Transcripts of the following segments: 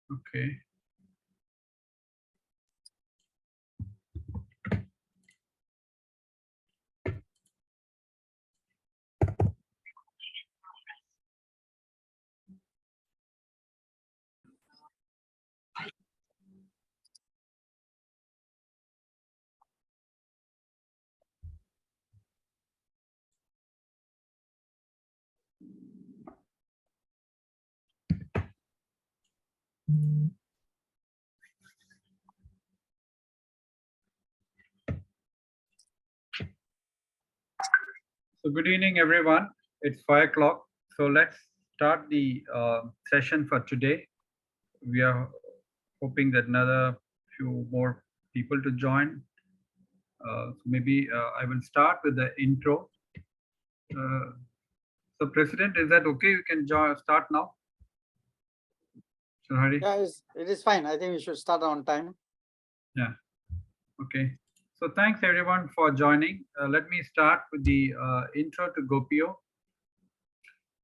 Okay. So good evening, everyone. It's 5 o'clock. So let's start the session for today. We are hoping that another few more people to join. Maybe I will start with the intro. Uh, so President, is that okay? You can start now. So Hari? Yeah, it is fine. I think we should start on time. Yeah. Okay. So thanks everyone for joining. Let me start with the intro to GOPIO.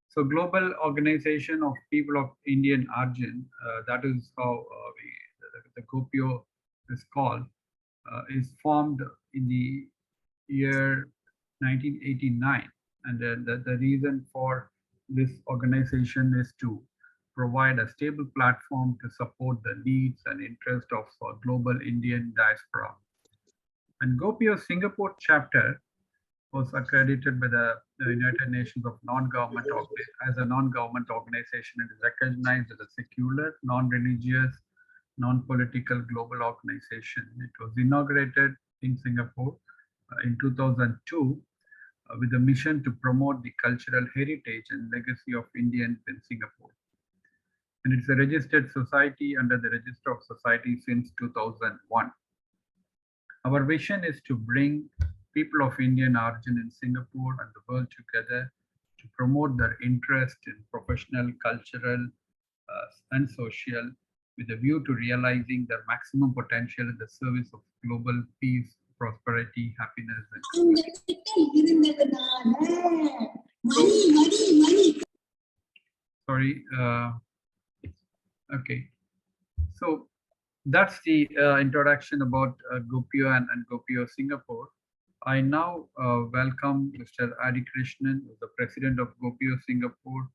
So Global Organization of People of Indian Origin, that is how the GOPIO is called, is formed in the year 1989. And the reason for this organization is to provide a stable platform to support the needs and interest of global Indian diaspora. And GOPIO Singapore chapter was accredited by the United Nations of non-government as a non-government organization and is recognized as a secular, non-religious, non-political global organization. It was inaugurated in Singapore in 2002 with a mission to promote the cultural heritage and legacy of Indians in Singapore. And it's a registered society under the Register of Societies since 2001. Our vision is to bring people of Indian origin in Singapore and the world together to promote their interest in professional, cultural, and social with a view to realizing their maximum potential in the service of global peace, prosperity, happiness, and sorry. Okay. So that's the introduction about GOPIO and GOPIO Singapore. I now welcome Mr. Adi Krishnan, the president of GOPIO Singapore,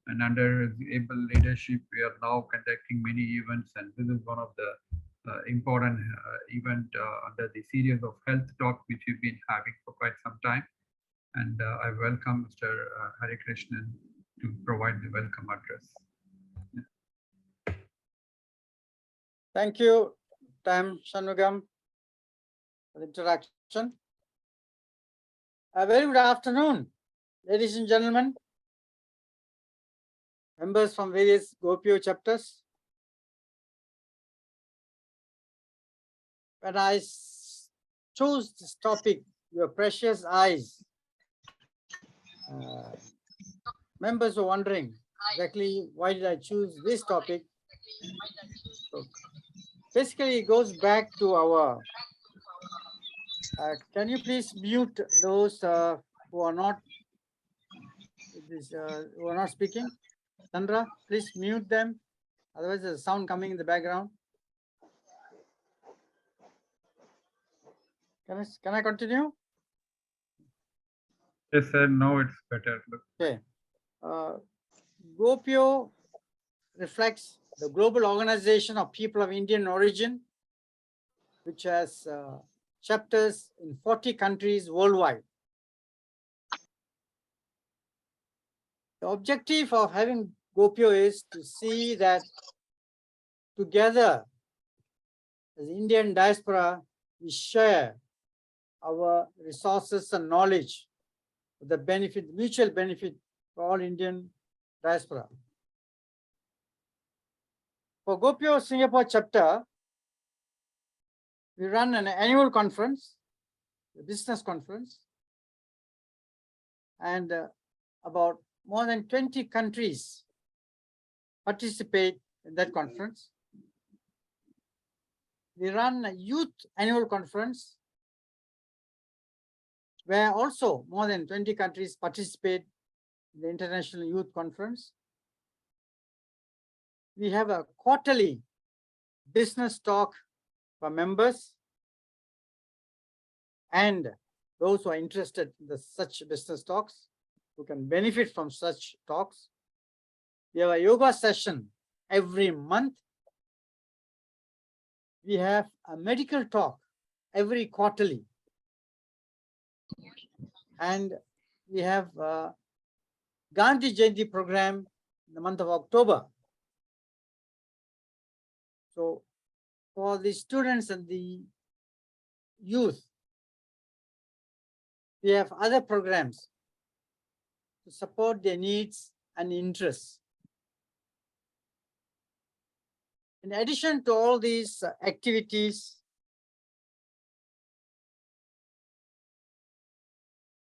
and under his able leadership, we are now conducting many events, and this is one of the important event under the series of health talk which we've been having for quite some time. And I welcome Mr. Hari Krishnan to provide the welcome address. Thank you, Tam Shanmugam, for the introduction. A very good afternoon, ladies and gentlemen, members from various GOPIO chapters. When I chose this topic, your precious eyes, members were wondering exactly why did I choose this topic. So basically, it goes back to our. Can you please mute those who are not speaking? Sandra, please mute them. Otherwise, there's a sound coming in the background. Can I continue? Yes, sir. No, it's better. Okay. GOPIO reflects the global organization of people of Indian origin, which has chapters in 40 countries worldwide. The objective of having GOPIO is to see that together as Indian diaspora, we share our resources and knowledge for the benefit, mutual benefit for all Indian diaspora. For GOPIO Singapore chapter, we run an annual conference, a business conference, and about more than 20 countries participate in that conference. We run a youth annual conference where also more than 20 countries participate in the International Youth Conference. we have a quarterly business talk for members and those who are interested in such business talks, who can benefit from such talks. We have a yoga session every month. We have a medical talk every quarterly. And we have a Gandhi Jayanti program in the month of October. So for the students and the youth, we have other programs to support their needs and interests. In addition to all these activities,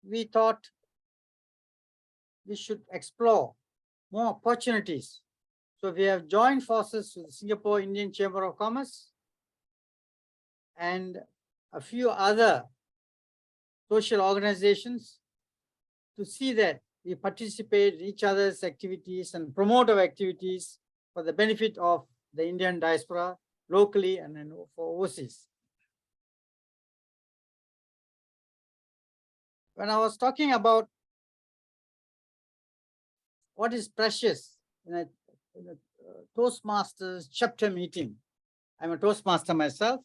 we thought we should explore more opportunities. So we have joined forces with the Singapore Indian Chamber of Commerce and a few other social organizations to see that we participate in each other's activities and promote our activities for the benefit of the Indian diaspora locally and for overseas. When I was talking about what is precious in a Toastmasters chapter meeting, I'm a Toastmaster myself.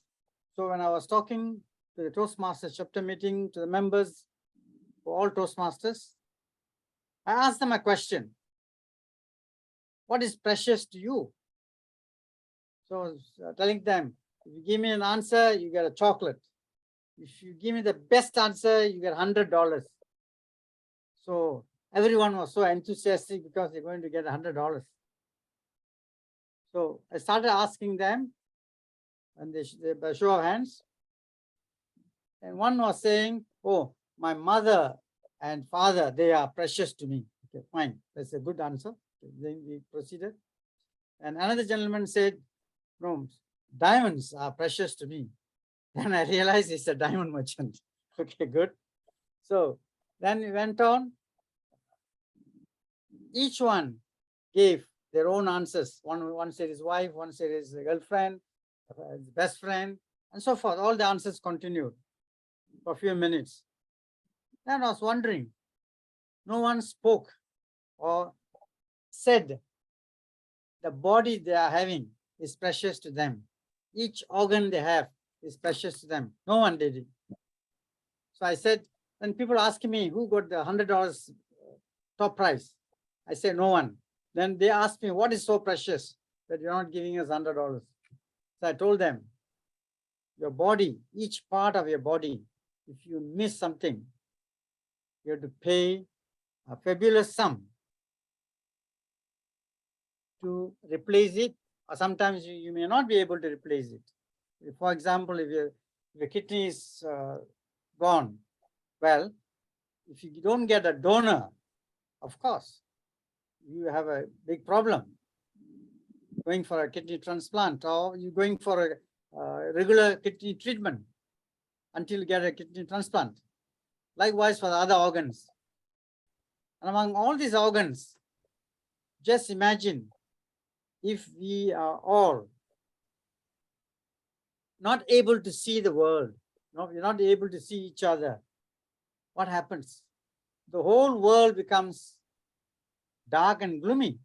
So when I was talking to the Toastmasters chapter meeting, to the members, for all Toastmasters, I asked them a question. What is precious to you? So I was telling them, if you give me an answer, you get a chocolate. If you give me the best answer, you get $100. So everyone was so enthusiastic because they're going to get $100. So I started asking them, and they by show of hands. And one was saying, oh, my mother and father, they are precious to me. Okay, fine. That's a good answer. Then we proceeded. And another gentleman said, no, diamonds are precious to me. Then I realized he's a diamond merchant. Okay, good. So then we went on. Each one gave their own answers. One said his wife, one said his girlfriend, his best friend, and so forth. All the answers continued for a few minutes. Then I was wondering, no one spoke or said the body they are having is precious to them. Each organ they have is precious to them. No one did it. So I said, when people ask me who got the $100 top prize, I say no one. Then they ask me, what is so precious that you're not giving us $100? So I told them, your body, each part of your body, if you miss something, you have to pay a fabulous sum to replace it, or sometimes you may not be able to replace it. For example, if your kidney is gone, well, if you don't get a donor, of course, you have a big problem going for a kidney transplant, or you're going for a regular kidney treatment until you get a kidney transplant. Likewise for the other organs. And among all these organs, just imagine if we are all not able to see the world, we're not able to see each other, what happens? The whole world becomes dark and gloomy.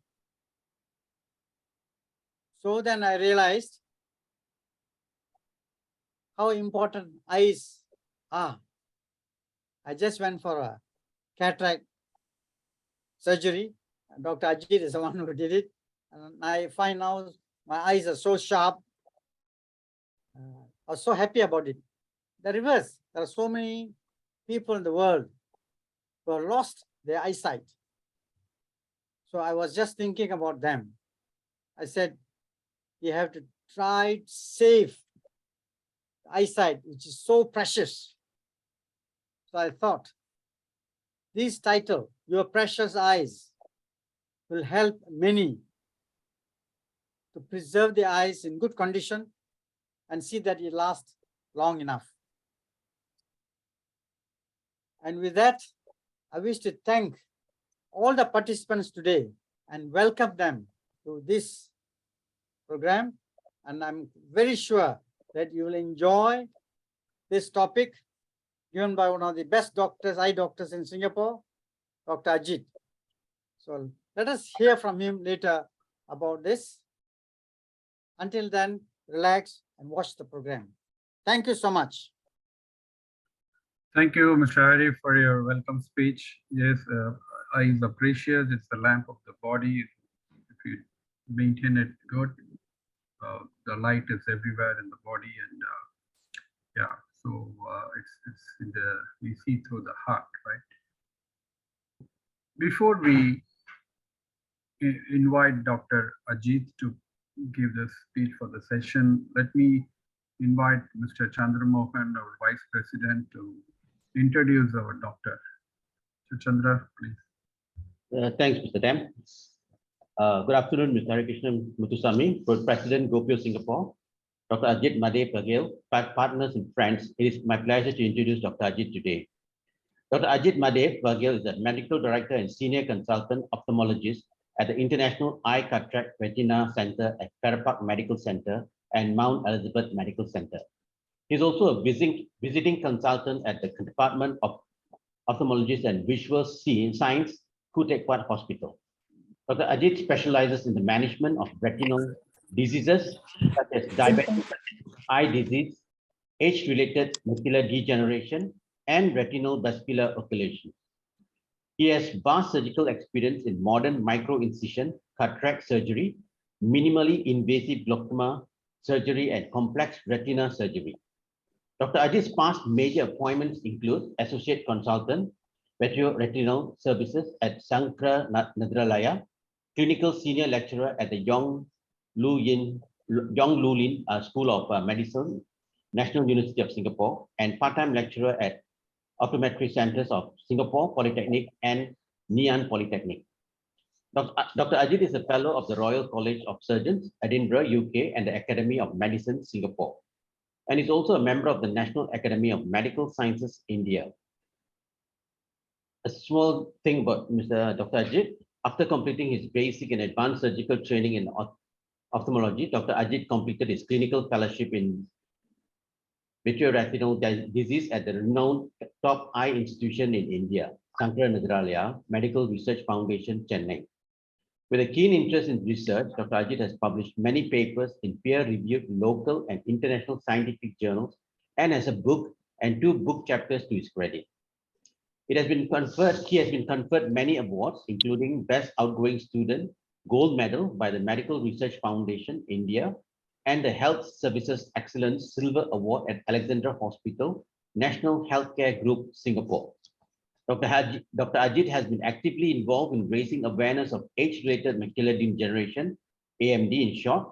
So then I realized how important eyes are. I just went for a cataract surgery. Dr. Ajeet is the one who did it. And I find now my eyes are so sharp. I was so happy about it. The reverse, there are so many people in the world who have lost their eyesight. So I was just thinking about them. I said, you have to try to save eyesight, which is so precious. So I thought, this title, Your Precious Eyes, will help many to preserve their eyes in good condition and see that it lasts long enough. And with that, I wish to thank all the participants today and welcome them to this program, and I'm very sure that you will enjoy this topic given by one of the best doctors, eye doctors in Singapore, Dr. Ajeet. So let us hear from him later about this. Until then, relax and watch the program. Thank you so much. Thank you, Mr. Hari, for your welcome speech. Yes, eyes are precious. It's the lamp of the body. If you maintain it good, the light is everywhere in the body, and yeah, so it's in the, we see through the heart, right? Before we invite Dr. Ajeet to give the speech for the session, let me invite Mr. Chandra Mohan, our Vice President, to introduce our doctor. So Chandra, please. Thanks, Mr. Tam. Good afternoon, Mr. Harikrishnan Muthusamy, President GOPIO Singapore, Dr. Ajeet Madhav Wagle, partners and friends. It is my pleasure to introduce Dr. Ajeet today. Dr. Ajeet Madhav Wagle is a medical director and senior consultant ophthalmologist at the International Eye Cataract Retina Center at Farrer Park Medical Center and Mount Elizabeth Medical Center. He's also a visiting consultant at the Department of Ophthalmology and Visual Science, Khoo Teck Puat Hospital. Dr. Ajeet specializes in the management of retinal diseases such as diabetic eye disease, age-related macular degeneration, and retinal vascular occlusion. He has vast surgical experience in modern micro-incision, cataract surgery, minimally invasive glaucoma surgery, and complex retina surgery. Dr. Ajeet's past major appointments include Associate Consultant, Retinal Services at Sankra Nadralaya, Clinical Senior Lecturer at the Yong Lu Lin School of Medicine, National University of Singapore, and part-time lecturer at Optometry Centers of Singapore Polytechnic and Nanyang Polytechnic. Dr. Ajeet is a fellow of the Royal College of Surgeons, Edinburgh, UK, and the Academy of Medicine, Singapore, and is also a member of the National Academy of Medical Sciences, India. A small thing about Dr. Ajeet: after completing his basic and advanced surgical training in ophthalmology, Dr. Ajeet completed his clinical fellowship in vitreoretinal disease at the renowned top eye institution in India, Sankra Nadralaya Medical Research Foundation, Chennai. With a keen interest in research, Dr. Ajeet has published many papers in peer-reviewed local and international scientific journals and has a book and 2 book chapters to his credit. He has been conferred many awards, including Best Outgoing Student, Gold Medal by the Medical Research Foundation, India, and the Health Services Excellence Silver Award at Alexandra Hospital, National Healthcare Group, Singapore. Dr. Ajeet has been actively involved in raising awareness of age-related macular degeneration, AMD in short,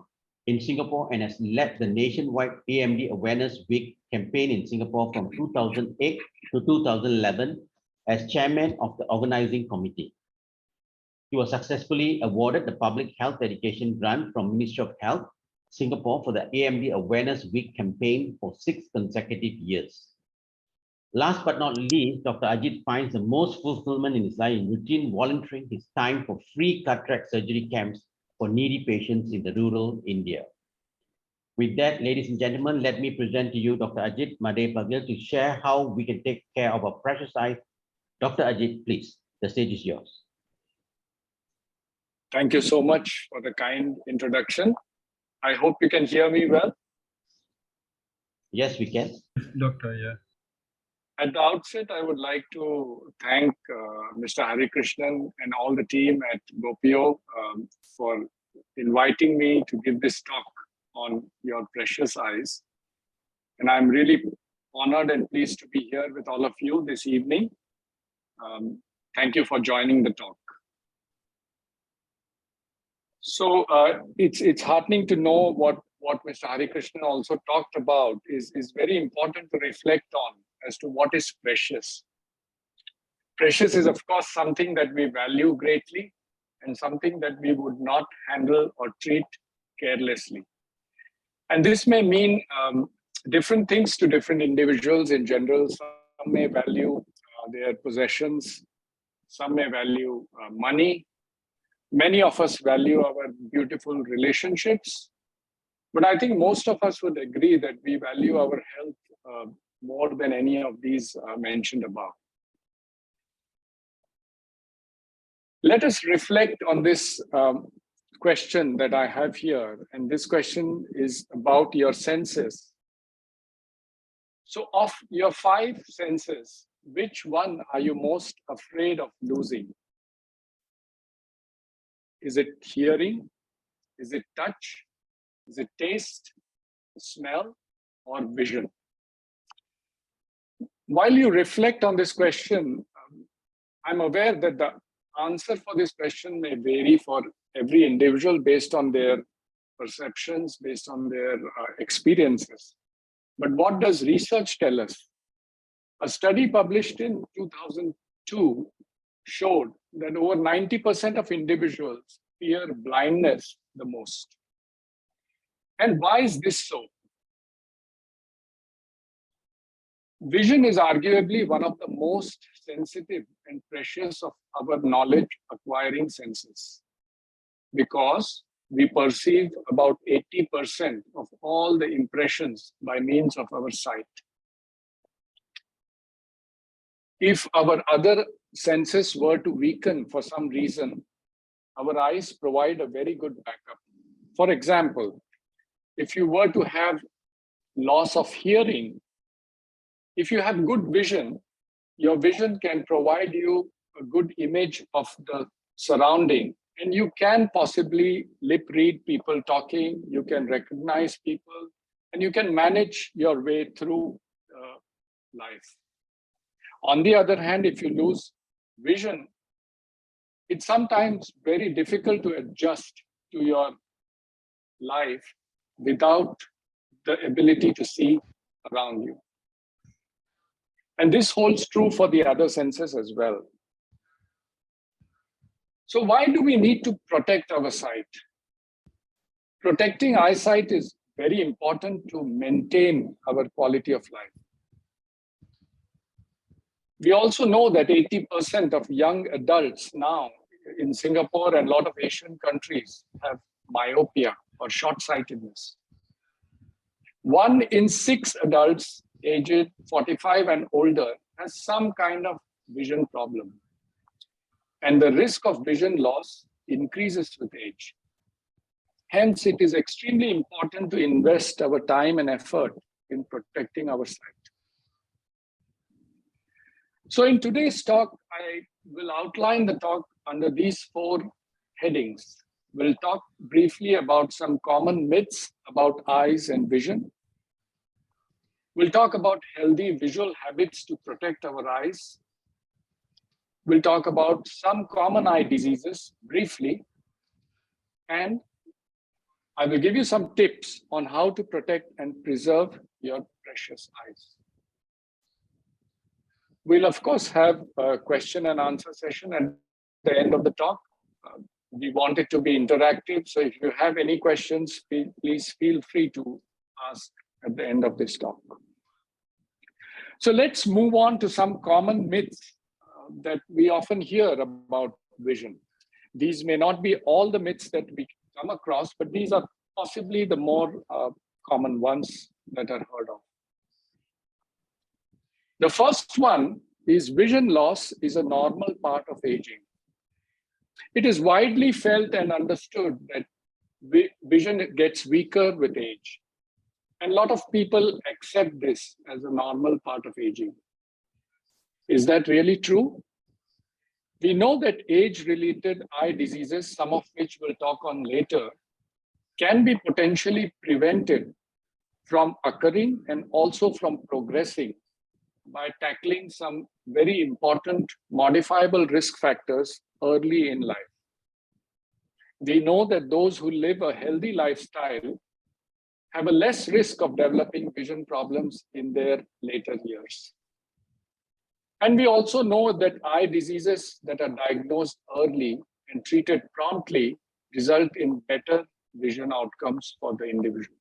in Singapore, and has led the nationwide AMD Awareness Week campaign in Singapore from 2008 to 2011 as chairman of the organizing committee. He was successfully awarded the Public Health Education Grant from Ministry of Health, Singapore, for the AMD Awareness Week campaign for 6 consecutive years. Last but not least, Dr. Ajeet finds the most fulfillment in his life in routine volunteering his time for free cataract surgery camps for needy patients in the rural India. With that, ladies and gentlemen, let me present to you Dr. Ajeet Madhav Wagle to share how we can take care of our precious eyes. Dr. Ajeet, please, the stage is yours. Thank you so much for the kind introduction. I hope you can hear me well. Yes, we can. Doctor, yeah. At the outset, I would like to thank Mr. Harikrishnan and all the team at GOPIO for inviting me to give this talk on your precious eyes. And I'm really honored and pleased to be here with all of you this evening. Thank you for joining the talk. So it's heartening to know what Mr. Harikrishnan also talked about is very important to reflect on as to what is precious. Precious is, of course, something that we value greatly and something that we would not handle or treat carelessly. And this may mean different things to different individuals in general. Some may value their possessions, some may value money. Many of us value our beautiful relationships, But I think most of us would agree that we value our health more than any of these mentioned above. Let us reflect on this question that I have here. And this question is about your senses. So of your 5 senses, which one are you most afraid of losing? Is it hearing? Is it touch? Is it taste, smell, or vision? While you reflect on this question, I'm aware that the answer for this question may vary for every individual based on their perceptions, based on their experiences. But what does research tell us? A study published in 2002 showed that over 90% of individuals fear blindness the most. And why is this so? Vision is arguably one of the most sensitive and precious of our knowledge acquiring senses, because we perceive about 80% of all the impressions by means of our sight. If our other senses were to weaken for some reason, our eyes provide a very good backup. For example, if you were to have loss of hearing, if you have good vision, your vision can provide you a good image of the surrounding, and you can possibly lip read people talking, you can recognize people, and you can manage your way through life. On the other hand, if you lose vision, it's sometimes very difficult to adjust to your life without the ability to see around you. And this holds true for the other senses as well. So why do we need to protect our sight? Protecting eyesight is very important to maintain our quality of life. We also know that 80% of young adults now in Singapore and a lot of Asian countries have myopia or short-sightedness. 1 in 6 adults aged 45 and older has some kind of vision problem. And the risk of vision loss increases with age. Hence, it is extremely important to invest our time and effort in protecting our sight. So in today's talk, I will outline the talk under these 4 headings. We'll talk briefly about some common myths about eyes and vision. We'll talk about healthy visual habits to protect our eyes. We'll talk about some common eye diseases briefly. And I will give you some tips on how to protect and preserve your precious eyes. We'll of course have a question and answer session at the end of the talk. We want it to be interactive. So if you have any questions, please feel free to ask at the end of this talk. So let's move on to some common myths that we often hear about vision. These may not be all the myths that we come across, but these are possibly the more common ones that are heard of. The first one is vision loss is a normal part of aging. It is widely felt and understood that vision gets weaker with age. And a lot of people accept this as a normal part of aging. Is that really true? We know that age-related eye diseases, some of which we'll talk on later, can be potentially prevented from occurring and also from progressing by tackling some very important modifiable risk factors early in life. We know that those who live a healthy lifestyle have a less risk of developing vision problems in their later years. And we also know that eye diseases that are diagnosed early and treated promptly result in better vision outcomes for the individual.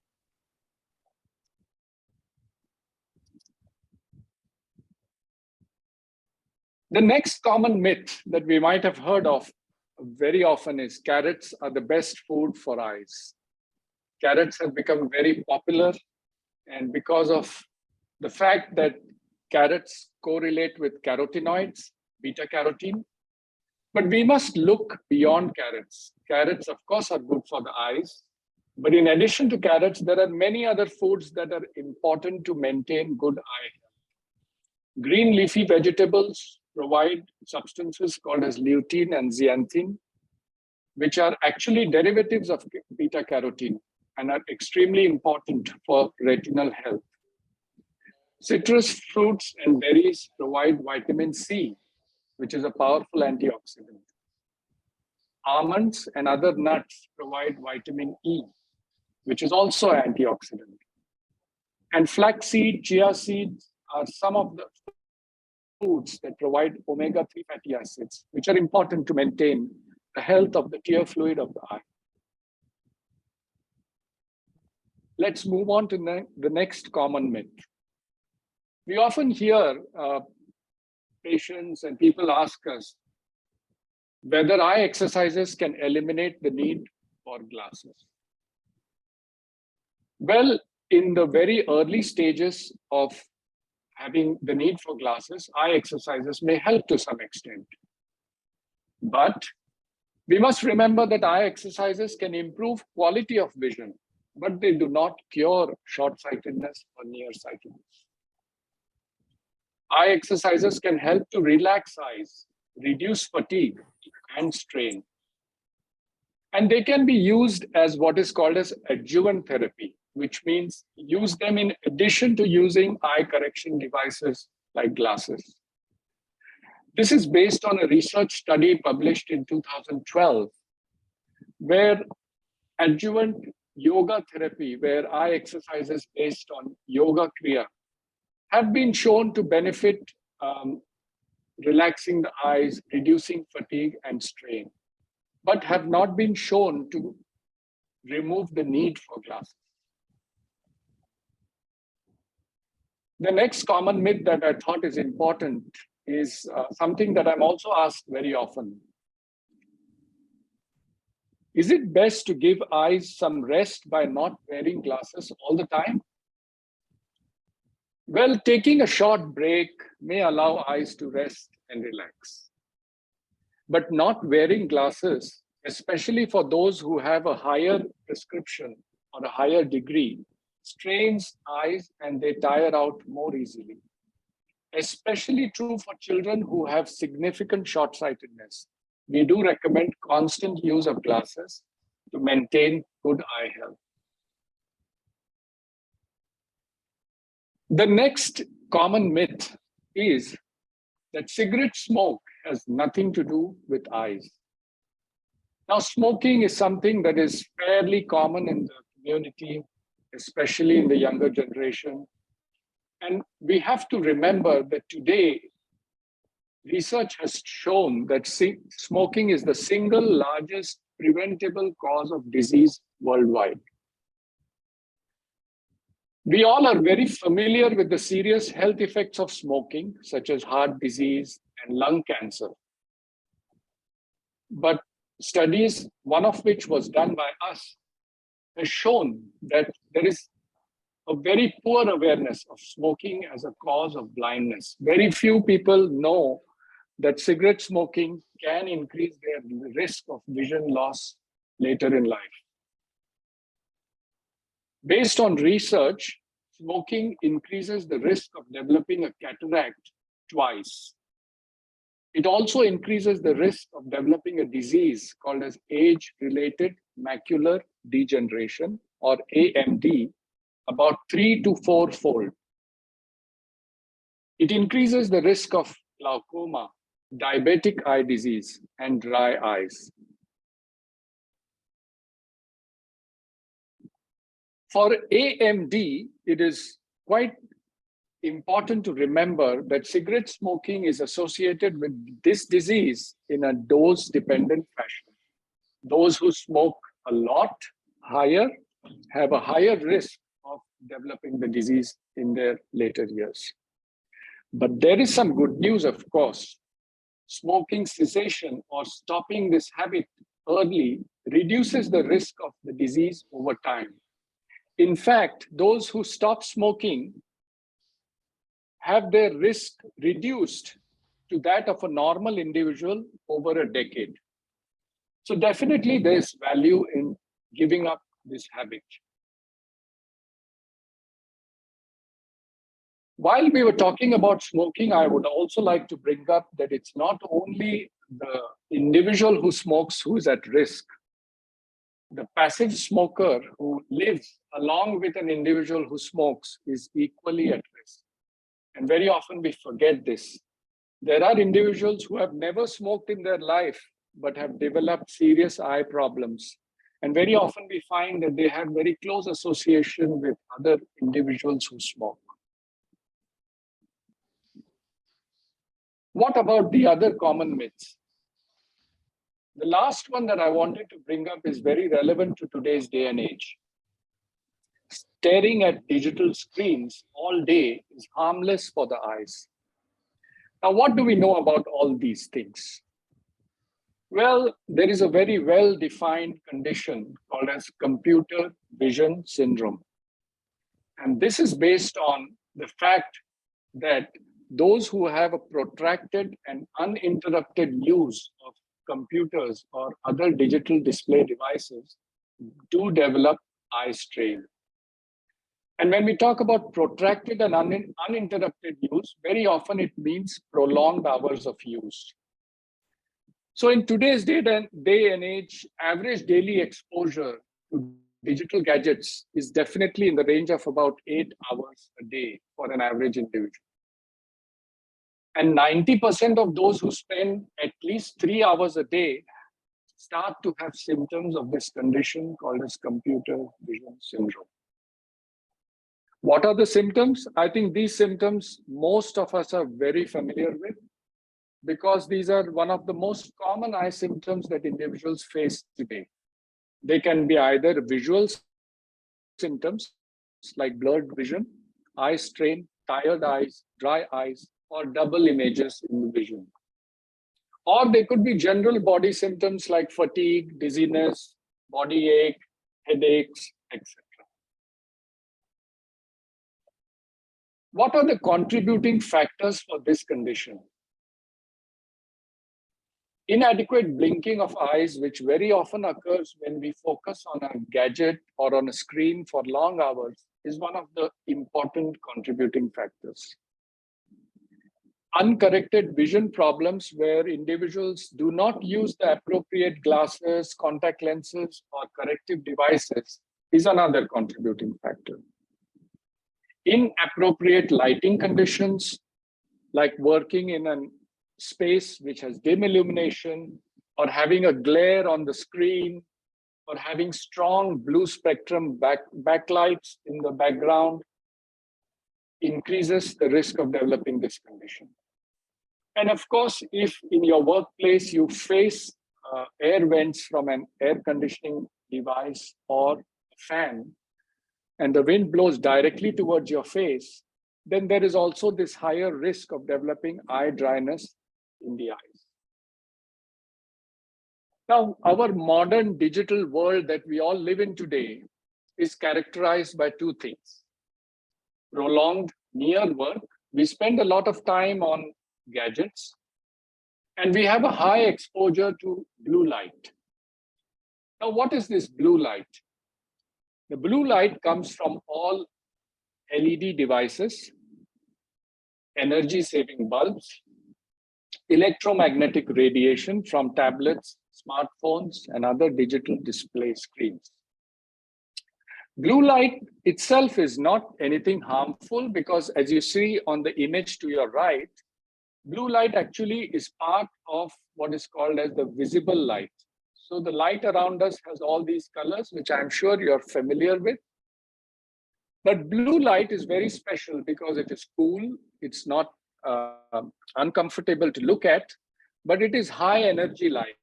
The next common myth that we might have heard of very often is carrots are the best food for eyes. carrots have become very popular, and because of the fact that carrots correlate with carotenoids, beta carotene. But we must look beyond carrots. Carrots, of course, are good for the eyes. But in addition to carrots, there are many other foods that are important to maintain good eye health. Green leafy vegetables provide substances called as lutein and zeaxanthin, which are actually derivatives of beta carotene and are extremely important for retinal health. Citrus fruits and berries provide vitamin C, which is a powerful antioxidant. Almonds and other nuts provide vitamin E, which is also antioxidant. And flaxseed, chia seeds are some of the foods that provide omega-3 fatty acids, which are important to maintain the health of the tear fluid of the eye. Let's move on to the next common myth. We often hear patients and people ask us whether eye exercises can eliminate the need for glasses. Well, in the very early stages of having the need for glasses, eye exercises may help to some extent. But we must remember that eye exercises can improve quality of vision, but they do not cure short-sightedness or nearsightedness. Eye exercises can help to relax eyes, reduce fatigue and strain. And they can be used as what is called as adjuvant therapy, which means use them in addition to using eye correction devices like glasses. This is based on a research study published in 2012, where adjuvant yoga therapy, where eye exercises based on yoga kriya, have been shown to benefit relaxing the eyes, reducing fatigue and strain, but have not been shown to remove the need for glasses. The next common myth that I thought is important is something that I'm also asked very often. Is it best to give eyes some rest by not wearing glasses all the time? Well, taking a short break may allow eyes to rest and relax. But not wearing glasses, especially for those who have a higher prescription or a higher degree, strains eyes and they tire out more easily. Especially true for children who have significant short-sightedness. We do recommend constant use of glasses to maintain good eye health. The next common myth is that cigarette smoke has nothing to do with eyes. Now, smoking is something that is fairly common in the community, especially in the younger generation. And we have to remember that today, research has shown that smoking is the single largest preventable cause of disease worldwide. We all are very familiar with the serious health effects of smoking, such as heart disease and lung cancer. But studies, one of which was done by us, has shown that there is a very poor awareness of smoking as a cause of blindness. Very few people know that cigarette smoking can increase their risk of vision loss later in life. Based on research, smoking increases the risk of developing a cataract twice. It also increases the risk of developing a disease called as age-related macular degeneration, or AMD, about 3 to 4-fold. It increases the risk of glaucoma, diabetic eye disease, and dry eyes. For AMD, it is quite important to remember that cigarette smoking is associated with this disease in a dose-dependent fashion. Those who smoke a lot higher have a higher risk of developing the disease in their later years. But there is some good news, of course. Smoking cessation or stopping this habit early reduces the risk of the disease over time. In fact, those who stop smoking have their risk reduced to that of a normal individual over a decade. So definitely there's value in giving up this habit. While we were talking about smoking, I would also like to bring up that it's not only the individual who smokes who is at risk. The passive smoker who lives along with an individual who smokes is equally at risk. And very often we forget this. There are individuals who have never smoked in their life, but have developed serious eye problems. And very often we find that they have very close association with other individuals who smoke. What about the other common myths? The last one that I wanted to bring up is very relevant to today's day and age. Staring at digital screens all day is harmless for the eyes. Now, what do we know about all these things? Well, there is a very well-defined condition called as computer vision syndrome. And this is based on the fact that those who have a protracted and uninterrupted use of computers or other digital display devices do develop eye strain. And when we talk about protracted and uninterrupted use, very often it means prolonged hours of use. So in today's day and age, average daily exposure to digital gadgets is definitely in the range of about 8 hours a day for an average individual. And 90% of those who spend at least 3 hours a day start to have symptoms of this condition called as computer vision syndrome. What are the symptoms? I think these symptoms most of us are very familiar with, because these are one of the most common eye symptoms that individuals face today. They can be either visual symptoms like blurred vision, eye strain, tired eyes, dry eyes, or double images in the vision. Or they could be general body symptoms like fatigue, dizziness, body ache, headaches, etc. What are the contributing factors for this condition? Inadequate blinking of eyes, which very often occurs when we focus on a gadget or on a screen for long hours, is one of the important contributing factors. Uncorrected vision problems where individuals do not use the appropriate glasses, contact lenses, or corrective devices is another contributing factor. Inappropriate lighting conditions, like working in a space which has dim illumination, or having a glare on the screen, or having strong blue spectrum backlights in the background, increases the risk of developing this condition. And of course, if in your workplace you face air vents from an air conditioning device or fan, and the wind blows directly towards your face, then there is also this higher risk of developing eye dryness in the eyes. Now, our modern digital world that we all live in today is characterized by two things. Prolonged near work. We spend a lot of time on gadgets, and we have a high exposure to blue light. Now, what is this blue light? The blue light comes from all LED devices, energy-saving bulbs, electromagnetic radiation from tablets, smartphones, and other digital display screens. Blue light itself is not anything harmful, because as you see on the image to your right, blue light actually is part of what is called as the visible light. So the light around us has all these colors, which I'm sure you're familiar with. But blue light is very special because it is cool, it's not uncomfortable to look at, but it is high energy light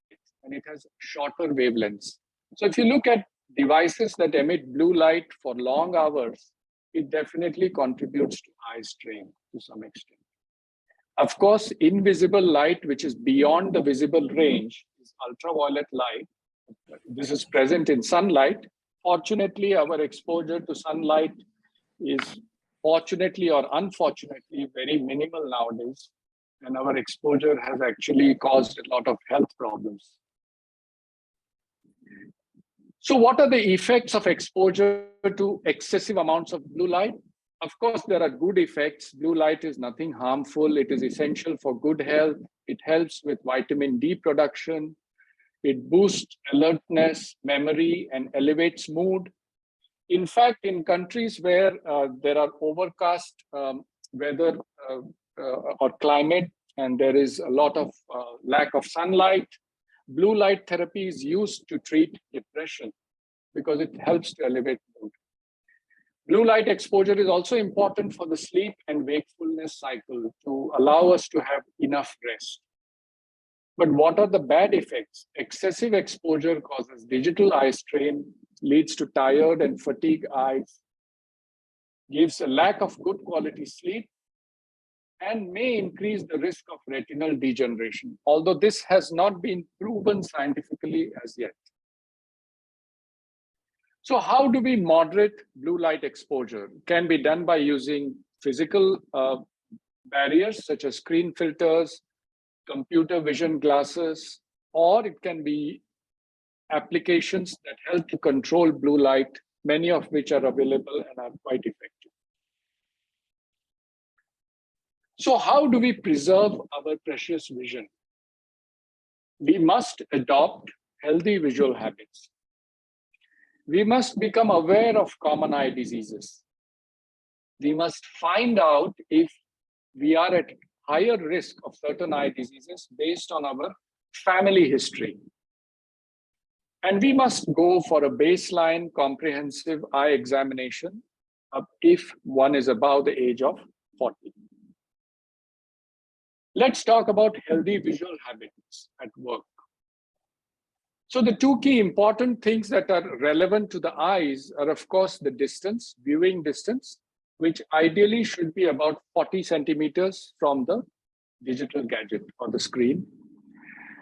and it has shorter wavelengths. So if you look at devices that emit blue light for long hours, it definitely contributes to eye strain to some extent. Of course, invisible light, which is beyond the visible range, is ultraviolet light. This is present in sunlight, Fortunately, our exposure to sunlight is fortunately or unfortunately very minimal nowadays, and our exposure has actually caused a lot of health problems. So what are the effects of exposure to excessive amounts of blue light? Of course, there are good effects. Blue light is nothing harmful. It is essential for good health. It helps with vitamin D production. It boosts alertness, memory, and elevates mood. In fact, in countries where there are overcast weather or climate, and there is a lot of lack of sunlight, blue light therapy is used to treat depression because it helps to elevate mood. Blue light exposure is also important for the sleep and wakefulness cycle to allow us to have enough rest. But what are the bad effects? Excessive exposure causes digital eye strain, leads to tired and fatigued eyes, gives a lack of good quality sleep, and may increase the risk of retinal degeneration, although this has not been proven scientifically as yet. So how do we moderate blue light exposure? It can be done by using physical barriers such as screen filters, computer vision glasses, or it can be applications that help to control blue light, many of which are available and are quite effective. So how do we preserve our precious vision? We must adopt healthy visual habits. We must become aware of common eye diseases. We must find out if we are at higher risk of certain eye diseases based on our family history. And we must go for a baseline comprehensive eye examination if one is above the age of 40. Let's talk about healthy visual habits at work. So the two key important things that are relevant to the eyes are, of course, the distance, viewing distance, which ideally should be about 40 centimeters from the digital gadget or the screen.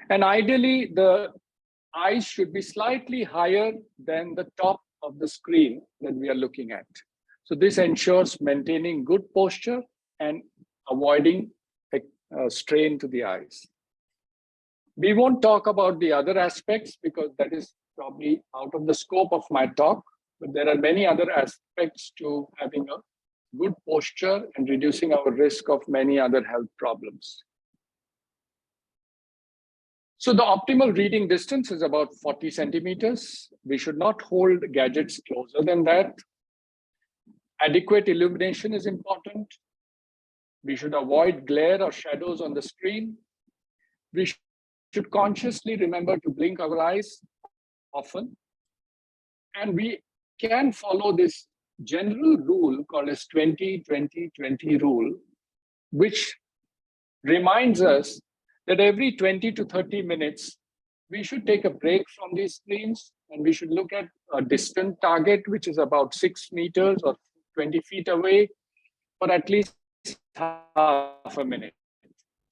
And ideally, the eyes should be slightly higher than the top of the screen that we are looking at. So this ensures maintaining good posture and avoiding strain to the eyes. We won't talk about the other aspects because that is probably out of the scope of my talk, but there are many other aspects to having a good posture and reducing our risk of many other health problems. So the optimal reading distance is about 40 centimeters. We should not hold gadgets closer than that. Adequate illumination is important. We should avoid glare or shadows on the screen. We should consciously remember to blink our eyes often. And we can follow this general rule called as 20-20-20 rule, which reminds us that every 20 to 30 minutes, we should take a break from these screens and we should look at a distant target, which is about 6 meters or 20 feet away for at least half a minute.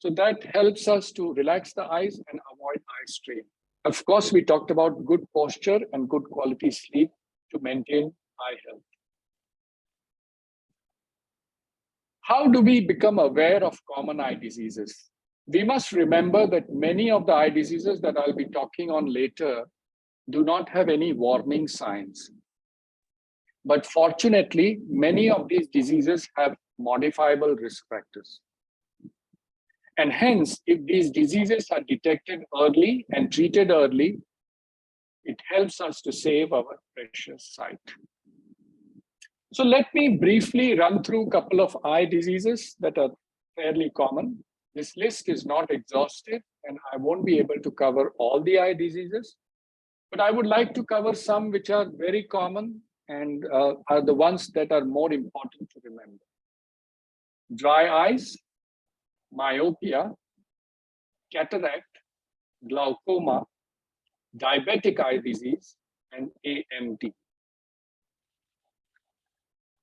So that helps us to relax the eyes and avoid eye strain. Of course, we talked about good posture and good quality sleep to maintain eye health. How do we become aware of common eye diseases? We must remember that many of the eye diseases that I'll be talking on later do not have any warning signs. But fortunately, many of these diseases have modifiable risk factors. And hence, if these diseases are detected early and treated early, it helps us to save our precious sight. So let me briefly run through a couple of eye diseases that are fairly common. This list is not exhaustive, and I won't be able to cover all the eye diseases, but I would like to cover some which are very common and are the ones that are more important to remember. Dry eyes, myopia, cataract, glaucoma, diabetic eye disease, and AMD.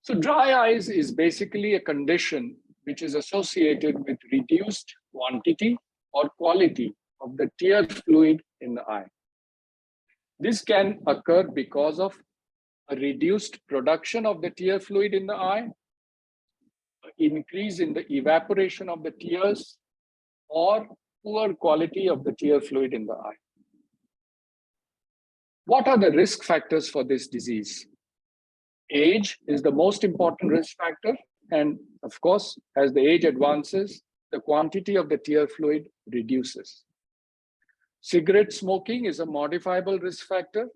So dry eyes is basically a condition which is associated with reduced quantity or quality of the tear fluid in the eye. This can occur because of a reduced production of the tear fluid in the eye, increase in the evaporation of the tears, or poor quality of the tear fluid in the eye. What are the risk factors for this disease? Age is the most important risk factor. And of course, as the age advances, the quantity of the tear fluid reduces. Cigarette smoking is a modifiable risk factor,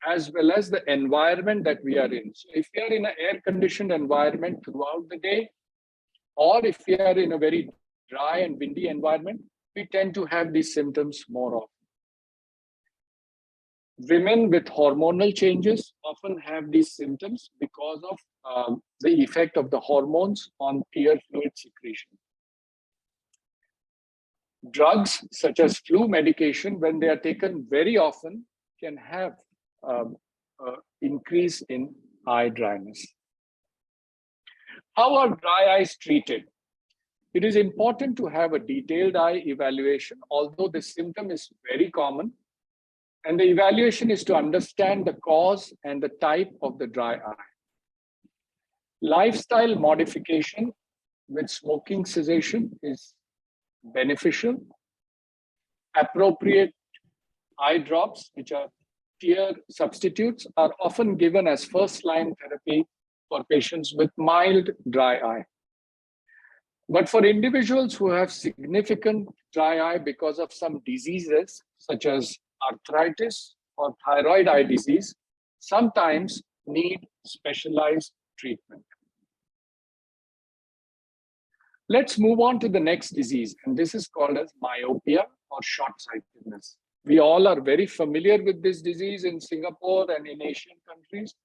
as well as the environment that we are in. So if we are in an air-conditioned environment throughout the day, or if we are in a very dry and windy environment, we tend to have these symptoms more often. Women with hormonal changes often have these symptoms because of the effect of the hormones on tear fluid secretion. Drugs such as flu medication, when they are taken very often, can have increase in eye dryness. How are dry eyes treated? It is important to have a detailed eye evaluation, although this symptom is very common. And the evaluation is to understand the cause and the type of the dry eye. Lifestyle modification with smoking cessation is beneficial. Appropriate eye drops, which are tear substitutes, are often given as first-line therapy for patients with mild dry eye. But for individuals who have significant dry eye because of some diseases, such as arthritis or thyroid eye disease, sometimes need specialized treatment. Let's move on to the next disease, and this is called as myopia or short-sightedness. We all are very familiar with this disease in Singapore and in Asian countries.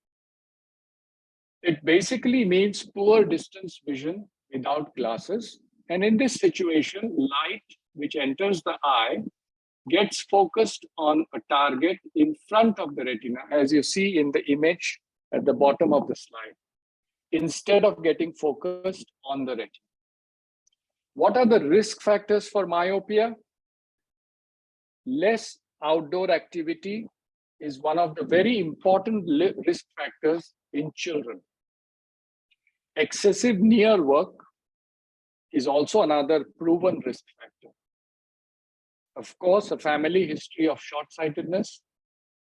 It basically means poor distance vision without glasses. And in this situation, light which enters the eye gets focused on a target in front of the retina, as you see in the image at the bottom of the slide, instead of getting focused on the retina. What are the risk factors for myopia? Less outdoor activity is one of the very important risk factors in children. Excessive near work is also another proven risk factor. Of course, a family history of short-sightedness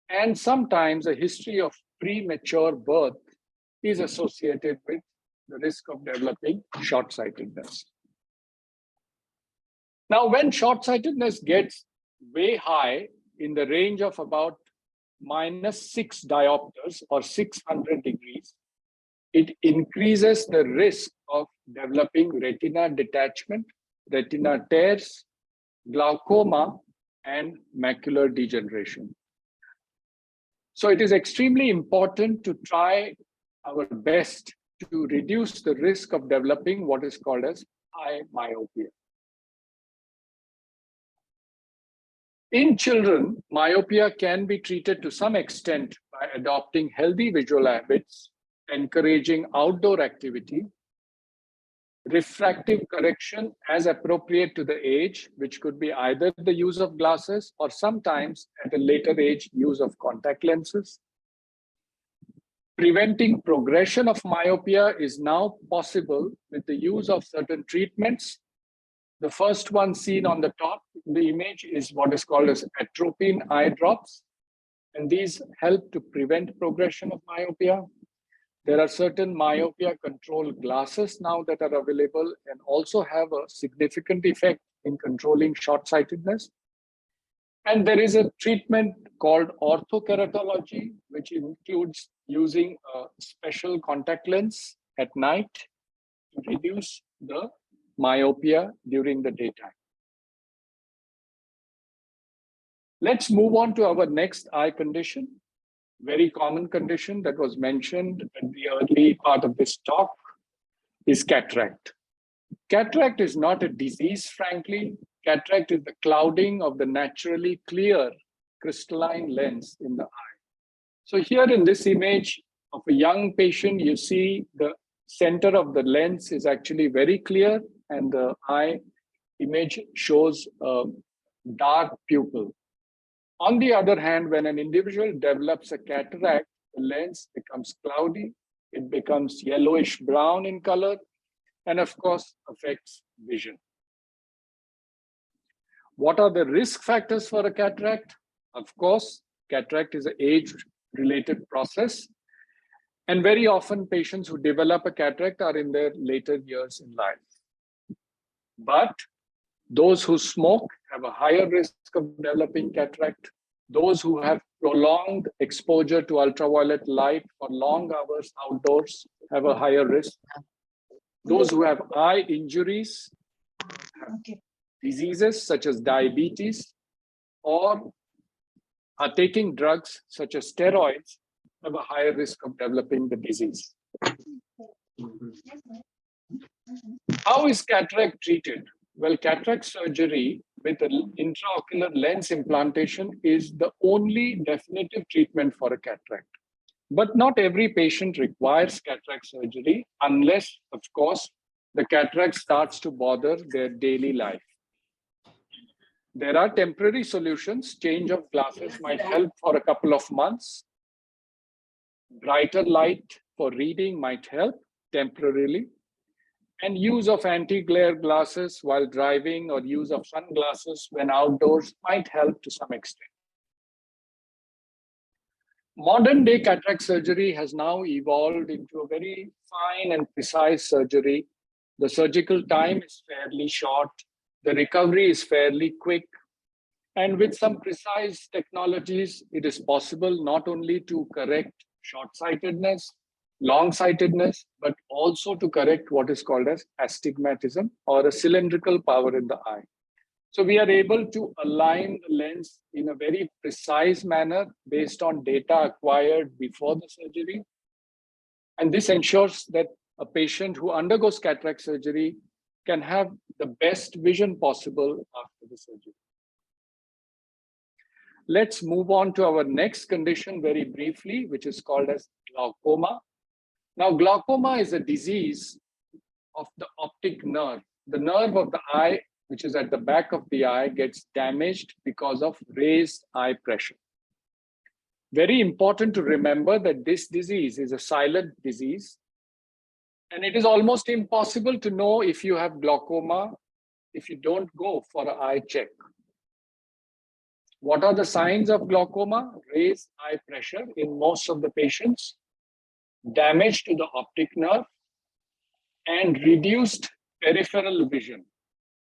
and sometimes a history of premature birth is associated with the risk of developing short-sightedness. Now, when short-sightedness gets way high in the range of about -6 diopters or 600 degrees, it increases the risk of developing retina detachment, retina tears, glaucoma, and macular degeneration. So it is extremely important to try our best to reduce the risk of developing what is called as eye myopia. In children, myopia can be treated to some extent by adopting healthy visual habits, encouraging outdoor activity, refractive correction as appropriate to the age, which could be either the use of glasses or sometimes at a later age, use of contact lenses. Preventing progression of myopia is now possible with the use of certain treatments. The first one seen on the top, the image, is what is called as atropine eye drops. And these help to prevent progression of myopia. There are certain myopia control glasses now that are available and also have a significant effect in controlling short-sightedness. And there is a treatment called orthokeratology, which includes using a special contact lens at night to reduce the myopia during the daytime. Let's move on to our next eye condition. Very common condition that was mentioned at the early part of this talk is cataract. Cataract is not a disease, frankly. Cataract is the clouding of the naturally clear crystalline lens in the eye. So here in this image of a young patient, you see the center of the lens is actually very clear and the eye image shows a dark pupil. On the other hand, when an individual develops a cataract, the lens becomes cloudy, it becomes yellowish brown in color, and of course affects vision. What are the risk factors for a cataract? Of course, cataract is an age-related process. And very often patients who develop a cataract are in their later years in life. But those who smoke have a higher risk of developing cataract. Those who have prolonged exposure to ultraviolet light for long hours outdoors have a higher risk. Those who have eye injuries, have diseases such as diabetes, or are taking drugs such as steroids, have a higher risk of developing the disease. How is cataract treated? Well, cataract surgery with an intraocular lens implantation is the only definitive treatment for a cataract. But not every patient requires cataract surgery unless, of course, the cataract starts to bother their daily life. There are temporary solutions. Change of glasses might help for a couple of months. Brighter light for reading might help temporarily. And use of anti-glare glasses while driving or use of sunglasses when outdoors might help to some extent. Modern day cataract surgery has now evolved into a very fine and precise surgery. The surgical time is fairly short. The recovery is fairly quick. And with some precise technologies, it is possible not only to correct short-sightedness, long-sightedness, but also to correct what is called as astigmatism or a cylindrical power in the eye. So we are able to align the lens in a very precise manner based on data acquired before the surgery. And this ensures that a patient who undergoes cataract surgery can have the best vision possible after the surgery. Let's move on to our next condition very briefly, which is called as glaucoma. Now, glaucoma is a disease of the optic nerve. The nerve of the eye, which is at the back of the eye, gets damaged because of raised eye pressure. Very important to remember that this disease is a silent disease, and it is almost impossible to know if you have glaucoma if you don't go for an eye check. What are the signs of glaucoma? Raised eye pressure in most of the patients, damage to the optic nerve, and reduced peripheral vision.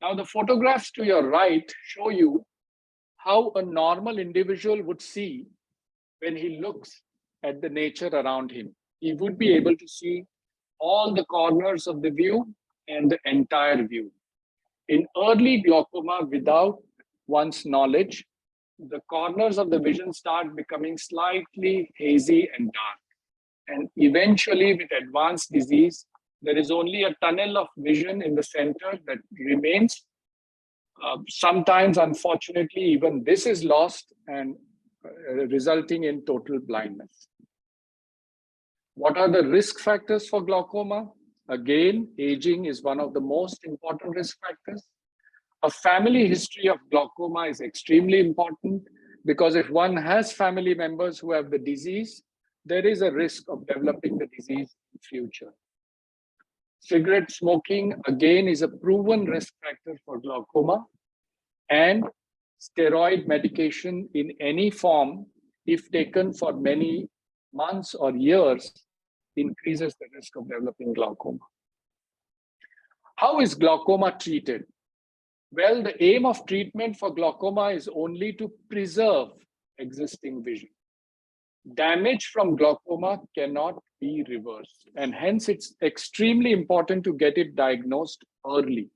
Now, the photographs to your right show you how a normal individual would see when he looks at the nature around him. He would be able to see all the corners of the view and the entire view. In early glaucoma, without one's knowledge, the corners of the vision start becoming slightly hazy and dark. And eventually, with advanced disease, there is only a tunnel of vision in the center that remains. Sometimes, unfortunately, even this is lost and resulting in total blindness. What are the risk factors for glaucoma? Again, aging is one of the most important risk factors. A family history of glaucoma is extremely important because if one has family members who have the disease, there is a risk of developing the disease in the future. Cigarette smoking, again, is a proven risk factor for glaucoma, and steroid medication in any form, if taken for many months or years, increases the risk of developing glaucoma. How is glaucoma treated? Well, the aim of treatment for glaucoma is only to preserve existing vision. Damage from glaucoma cannot be reversed, and hence it's extremely important to get it diagnosed early.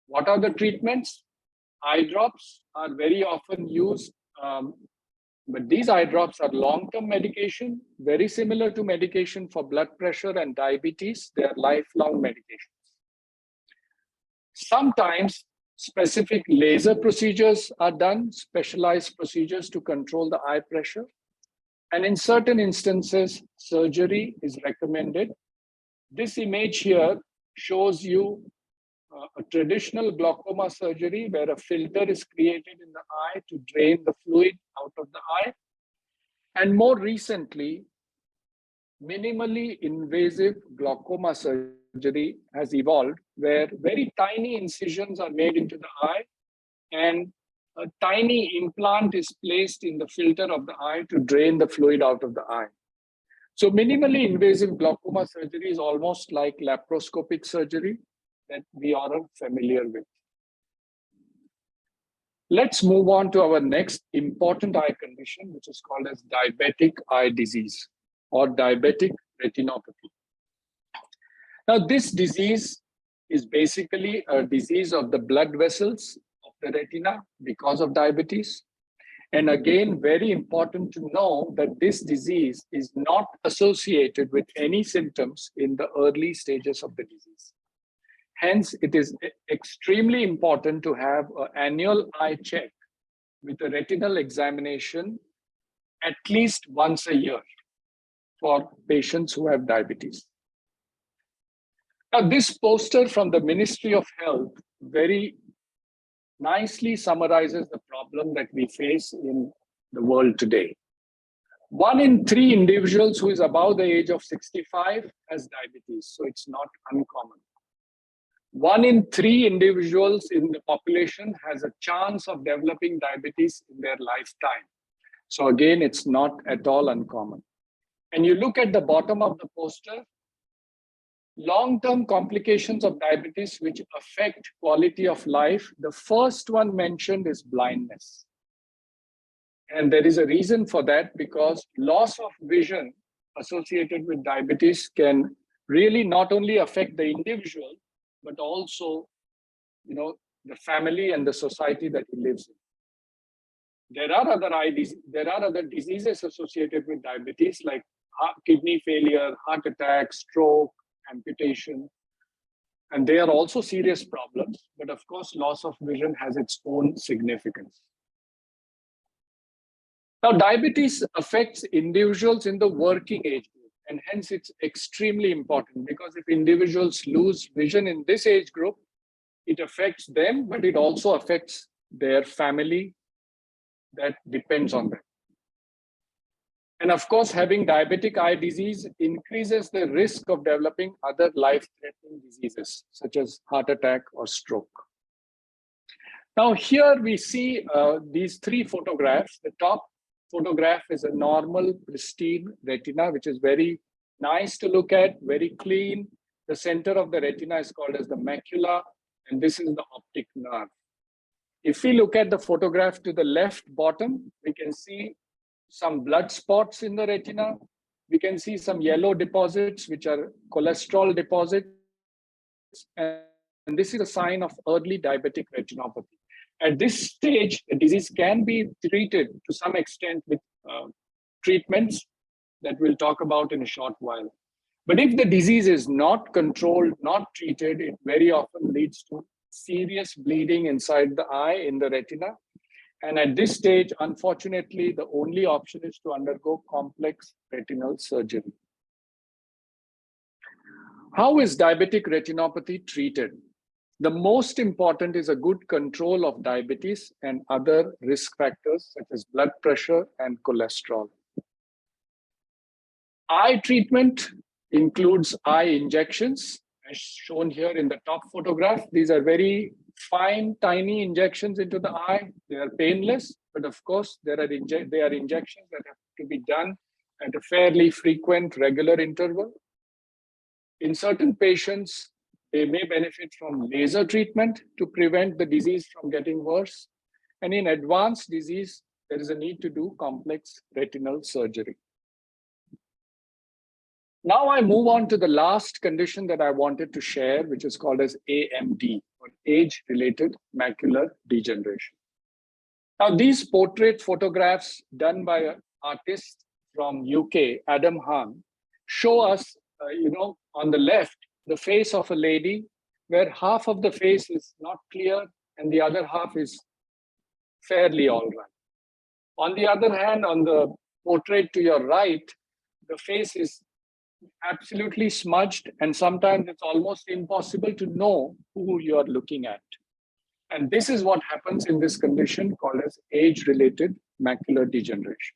What are the treatments? Eye drops are very often used, but these eye drops are long-term medication, very similar to medication for blood pressure and diabetes. They are lifelong medications. Sometimes specific laser procedures are done, specialized procedures to control the eye pressure. And in certain instances, surgery is recommended. This image here shows you a traditional glaucoma surgery where a filter is created in the eye to drain the fluid out of the eye. And more recently, minimally invasive glaucoma surgery has evolved, where very tiny incisions are made into the eye and a tiny implant is placed in the filter of the eye to drain the fluid out of the eye. So minimally invasive glaucoma surgery is almost like laparoscopic surgery that we are familiar with. Let's move on to our next important eye condition, which is called as diabetic eye disease or diabetic retinopathy. Now, this disease is basically a disease of the blood vessels of the retina because of diabetes. And again, very important to know that this disease is not associated with any symptoms in the early stages of the disease. Hence, it is extremely important to have an annual eye check with a retinal examination at least once a year for patients who have diabetes. Now, this poster from the Ministry of Health very nicely summarizes the problem that we face in the world today. 1 in 3 individuals who is above the age of 65 has diabetes, so it's not uncommon. 1 in 3 individuals in the population has a chance of developing diabetes in their lifetime. So again, it's not at all uncommon. And you look at the bottom of the poster, long-term complications of diabetes which affect quality of life. The first one mentioned is blindness. And there is a reason for that, because loss of vision associated with diabetes can really not only affect the individual, but also, the family and the society that he lives in. There are other diseases associated with diabetes, like kidney failure, heart attack, stroke, amputation, and they are also serious problems. But of course, loss of vision has its own significance. Now, diabetes affects individuals in the working age group, and hence it's extremely important, because if individuals lose vision in this age group, it affects them, but it also affects their family that depends on them. And of course, having diabetic eye disease increases the risk of developing other life-threatening diseases, such as heart attack or stroke. Now, here we see these 3 photographs. The top photograph is a normal, pristine retina, which is very nice to look at, very clean. The center of the retina is called as the macula, and this is the optic nerve. If we look at the photograph to the left bottom, we can see some blood spots in the retina. We can see some yellow deposits, which are cholesterol deposits. And this is a sign of early diabetic retinopathy. At this stage, the disease can be treated to some extent with treatments that we'll talk about in a short while. But if the disease is not controlled, not treated, it very often leads to serious bleeding inside the eye, in the retina. And at this stage, unfortunately, the only option is to undergo complex retinal surgery. How is diabetic retinopathy treated? The most important is a good control of diabetes and other risk factors such as blood pressure and cholesterol. Eye treatment includes eye injections, as shown here in the top photograph. These are very fine, tiny injections into the eye. They are painless, but of course, they are injections that have to be done at a fairly frequent, regular interval. In certain patients, they may benefit from laser treatment to prevent the disease from getting worse. And in advanced disease, there is a need to do complex retinal surgery. Now I move on to the last condition that I wanted to share, which is called as AMD, or age-related macular degeneration. Now, these portrait photographs done by an artist from UK, Adam Hahn, show us, on the left, the face of a lady where half of the face is not clear and the other half is fairly all right. On the other hand, on the portrait to your right, the face is absolutely smudged, and sometimes it's almost impossible to know who you are looking at. And this is what happens in this condition called as age-related macular degeneration.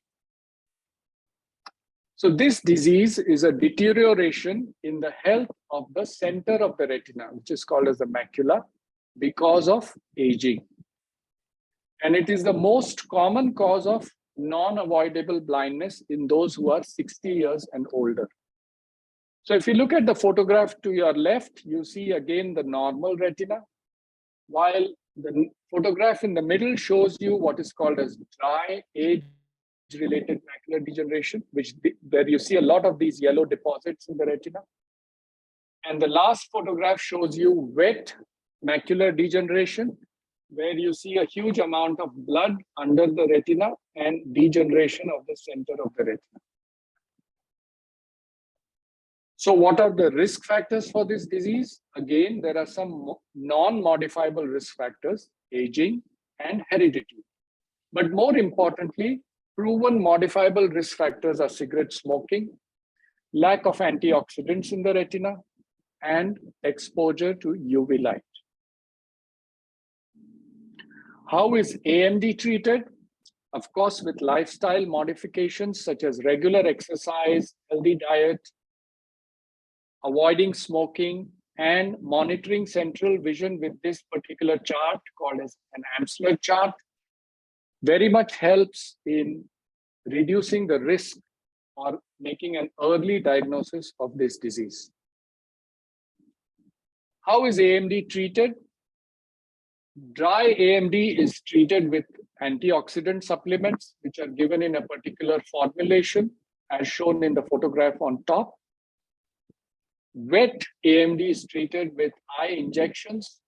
So this disease is a deterioration in the health of the center of the retina, which is called as the macula, because of aging. And it is the most common cause of non-avoidable blindness in those who are 60 years and older. So if you look at the photograph to your left, you see again the normal retina, while the photograph in the middle shows you what is called as dry age-related macular degeneration, where you see a lot of these yellow deposits in the retina. And the last photograph shows you wet macular degeneration, where you see a huge amount of blood under the retina and degeneration of the center of the retina. So what are the risk factors for this disease? Again, there are some non-modifiable risk factors, aging and heredity. But more importantly, proven modifiable risk factors are cigarette smoking, lack of antioxidants in the retina, and exposure to UV light. How is AMD treated? Of course, with lifestyle modifications such as regular exercise, healthy diet, avoiding smoking, and monitoring central vision with this particular chart called as an Amsler chart, very much helps in reducing the risk or making an early diagnosis of this disease. How is AMD treated? Dry AMD is treated with antioxidant supplements, which are given in a particular formulation, as shown in the photograph on top. Wet AMD is treated with eye injections,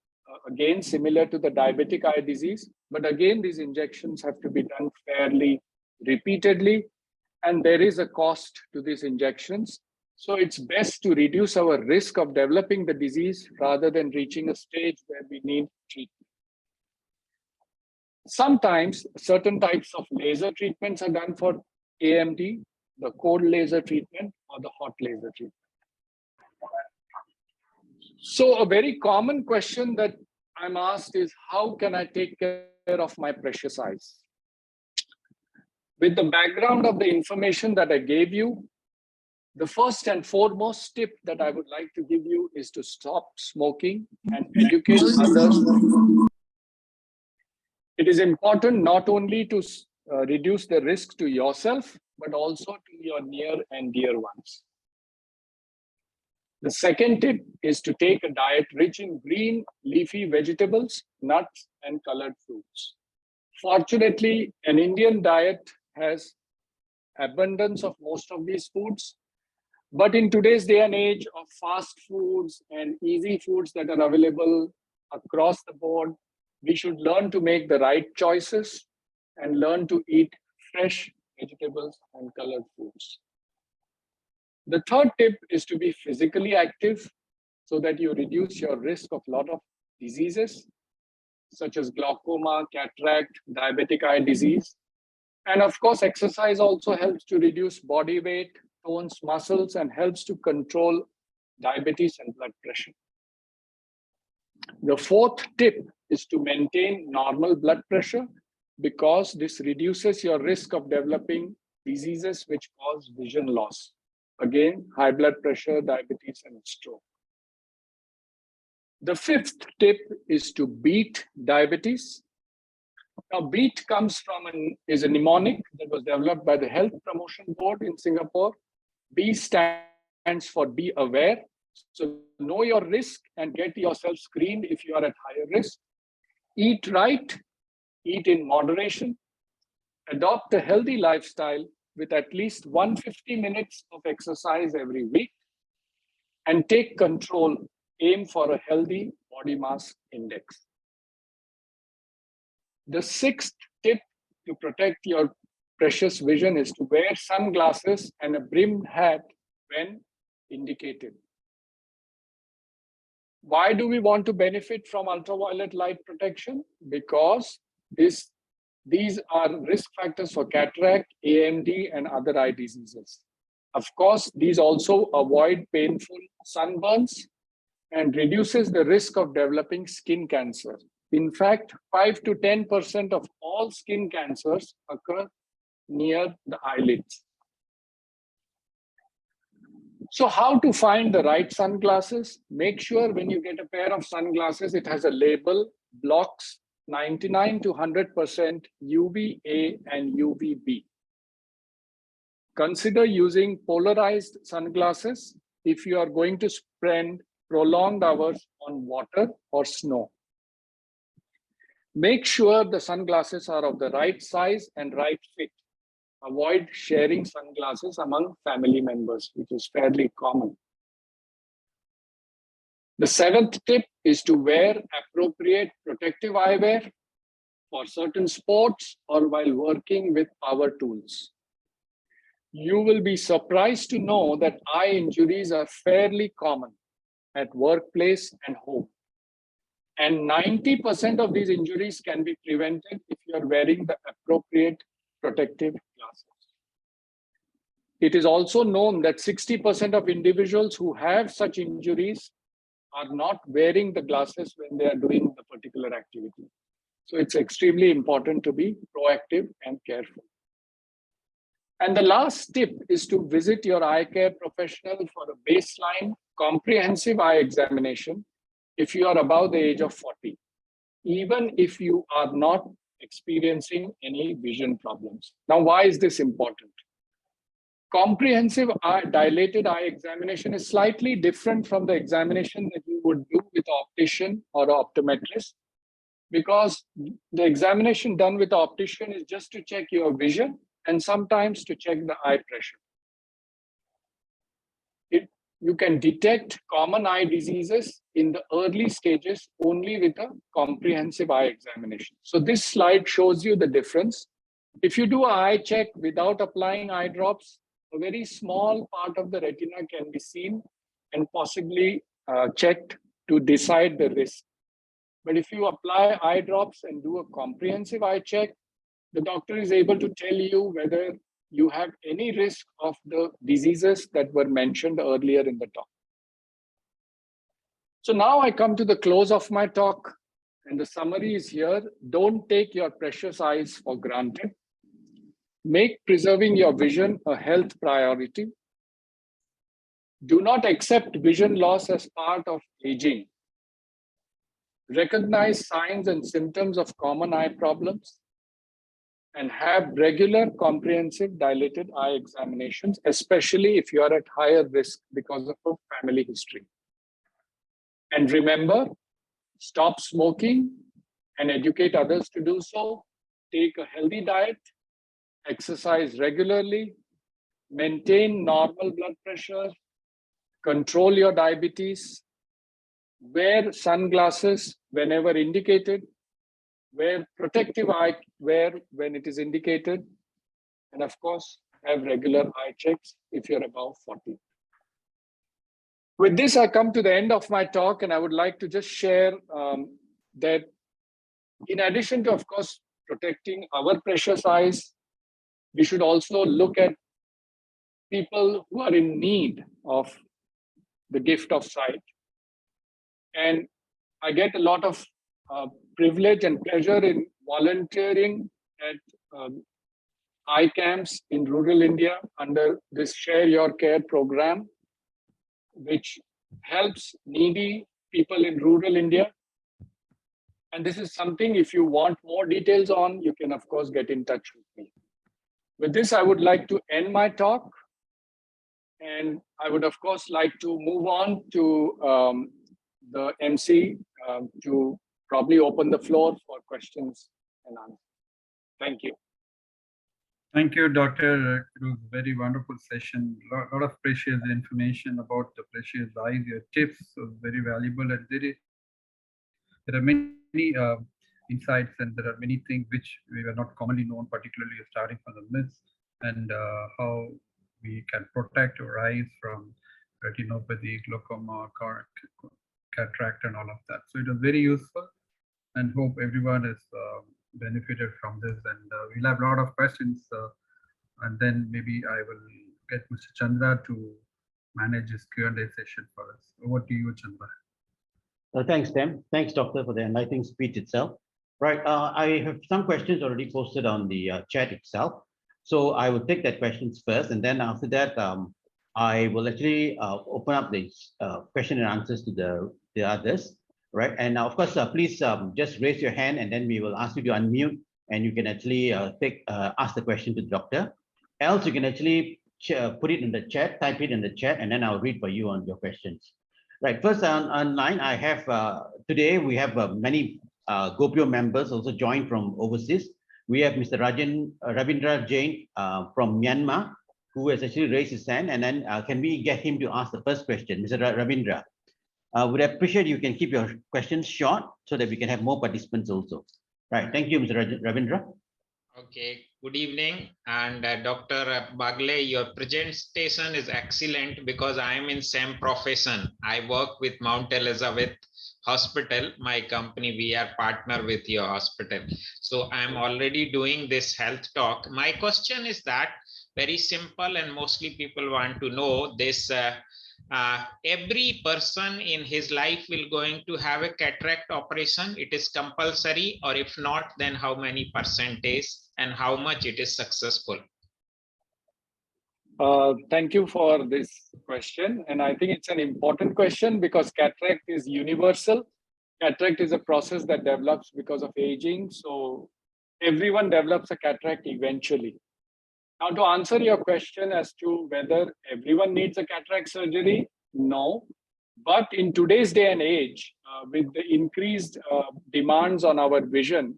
again, similar to the diabetic eye disease. But again, these injections have to be done fairly repeatedly, and there is a cost to these injections. So it's best to reduce our risk of developing the disease rather than reaching a stage where we need treatment. Sometimes certain types of laser treatments are done for AMD, the cold laser treatment or the hot laser treatment. So a very common question that I'm asked is, how can I take care of my precious eyes? With the background of the information that I gave you, the first and foremost tip that I would like to give you is to stop smoking and educate others. It is important not only to reduce the risk to yourself, but also to your near and dear ones. The second tip is to take a diet rich in green, leafy vegetables, nuts, and colored fruits. Fortunately, an Indian diet has abundance of most of these foods. But in today's day and age of fast foods and easy foods that are available across the board, we should learn to make the right choices and learn to eat fresh vegetables and colored foods. The third tip is to be physically active so that you reduce your risk of a lot of diseases such as glaucoma, cataract, diabetic eye disease. And of course, exercise also helps to reduce body weight, tones muscles, and helps to control diabetes and blood pressure. The fourth tip is to maintain normal blood pressure because this reduces your risk of developing diseases which cause vision loss. Again, high blood pressure, diabetes, and stroke. The fifth tip is to beat diabetes. Now, beat comes from is a mnemonic that was developed by the Health Promotion Board in Singapore. B stands for be aware. So know your risk and get yourself screened if you are at higher risk. Eat right, eat in moderation, adopt a healthy lifestyle with at least 150 minutes of exercise every week, and take control, aim for a healthy body mass index. The sixth tip to protect your precious vision is to wear sunglasses and a brimmed hat when indicated. Why do we want to benefit from ultraviolet light protection? Because these are risk factors for cataract, AMD, and other eye diseases. Of course, these also avoid painful sunburns and reduces the risk of developing skin cancer. In fact, 5 to 10% of all skin cancers occur near the eyelids. So how to find the right sunglasses? Make sure when you get a pair of sunglasses, it has a label, blocks 99 to 100% UVA and UVB. Consider using polarized sunglasses if you are going to spend prolonged hours on water or snow. Make sure the sunglasses are of the right size and right fit. Avoid sharing sunglasses among family members, which is fairly common. The seventh tip is to wear appropriate protective eyewear for certain sports or while working with power tools. You will be surprised to know that eye injuries are fairly common at workplace and home. And 90% of these injuries can be prevented if you are wearing the appropriate protective glasses. It is also known that 60% of individuals who have such injuries are not wearing the glasses when they are doing the particular activity. So it's extremely important to be proactive and careful. And the last tip is to visit your eye care professional for a baseline comprehensive eye examination if you are above the age of 40, even if you are not experiencing any vision problems. Now, why is this important? Comprehensive dilated eye examination is slightly different from the examination that you would do with an optician or an optometrist, because the examination done with the optician is just to check your vision and sometimes to check the eye pressure. You can detect common eye diseases in the early stages only with a comprehensive eye examination. So this slide shows you the difference. If you do an eye check without applying eye drops, a very small part of the retina can be seen and possibly checked to decide the risk. But if you apply eye drops and do a comprehensive eye check, the doctor is able to tell you whether you have any risk of the diseases that were mentioned earlier in the talk. So now I come to the close of my talk, and the summary is here. Don't take your precious eyes for granted. Make preserving your vision a health priority. Do not accept vision loss as part of aging. Recognize signs and symptoms of common eye problems and have regular comprehensive dilated eye examinations, especially if you are at higher risk because of a family history. And remember, stop smoking and educate others to do so. Take a healthy diet, exercise regularly, maintain normal blood pressure, control your diabetes, wear sunglasses whenever indicated, wear protective eyewear when it is indicated, and of course, have regular eye checks if you're above 40. With this, I come to the end of my talk, and I would like to just share that in addition to, of course, protecting our precious eyes, we should also look at people who are in need of the gift of sight. And I get a lot of privilege and pleasure in volunteering at eye camps in rural India under this Share Your Care program, which helps needy people in rural India. And this is something, if you want more details on, you can, of course, get in touch with me. With this, I would like to end my talk. And I would, of course, like to move on to the MC to probably open the floor for questions and answers. Thank you. Thank you, Doctor. It was a very wonderful session. A lot of precious information about the precious eyes. Your tips are very valuable, and there are many insights, and there are many things which we were not commonly known, particularly starting from the myths and how we can protect our eyes from retinopathy, glaucoma, cataract, and all of that. So it was very useful, and hope everyone is benefited from this. And we'll have a lot of questions, and then maybe I will get Mr. Chandra to manage this Q&A session for us. Over to you, Chandra. Thanks, Tim. Thanks, Doctor, for the enlightening speech itself. Right, I have some questions already posted on the chat itself. So I will take that questions first, and then after that, I will actually open up the question and answers to the others, right? And of course, please just raise your hand, and then we will ask you to unmute, and you can actually ask the question to the doctor. Else, you can actually put it in the chat, type it in the chat, and then I'll read for you on your questions. Right. First, online, I have today we have many GOPIO members also joined from overseas. We have Mr. Ravindra Jain from Myanmar, who has actually raised his hand, and then can we get him to ask the first question? Mr. Ravindra, would appreciate you can keep your questions short so that we can have more participants also. Right, thank you, Mr. Ravindra. Okay, good evening. And Dr. Wagle, your presentation is excellent because I am in same profession. I work with Mount Elizabeth Hospital. My company, we are partner with your hospital. So I'm already doing this health talk. My question is that very simple, and mostly people want to know this. Every person in his life will going to have a cataract operation. It is compulsory, or if not, then how many percentage and how much it is successful? Thank you for this question. And I think it's an important question because cataract is universal. Cataract is a process that develops because of aging. So everyone develops a cataract eventually. Now, to answer your question as to whether everyone needs a cataract surgery, no. But in today's day and age, with the increased demands on our vision,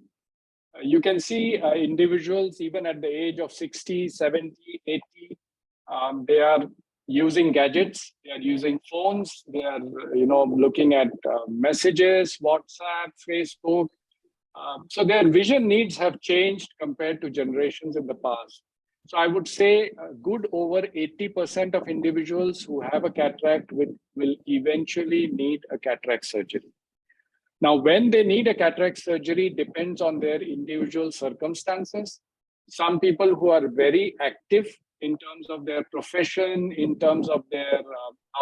you can see individuals even at the age of 60, 70, 80, they are using gadgets, they are using phones, they are looking at messages, WhatsApp, Facebook. So their vision needs have changed compared to generations in the past. So I would say a good over 80% of individuals who have a cataract will eventually need a cataract surgery. Now, when they need a cataract surgery depends on their individual circumstances. Some people who are very active in terms of their profession, in terms of their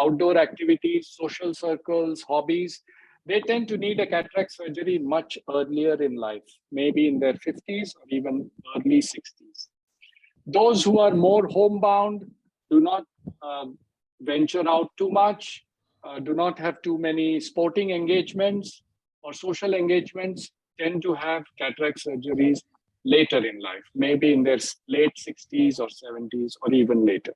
outdoor activities, social circles, hobbies, they tend to need a cataract surgery much earlier in life, maybe in their 50s or even early 60s. Those who are more homebound, do not venture out too much, do not have too many sporting engagements or social engagements, tend to have cataract surgeries later in life, maybe in their late 60s or 70s or even later.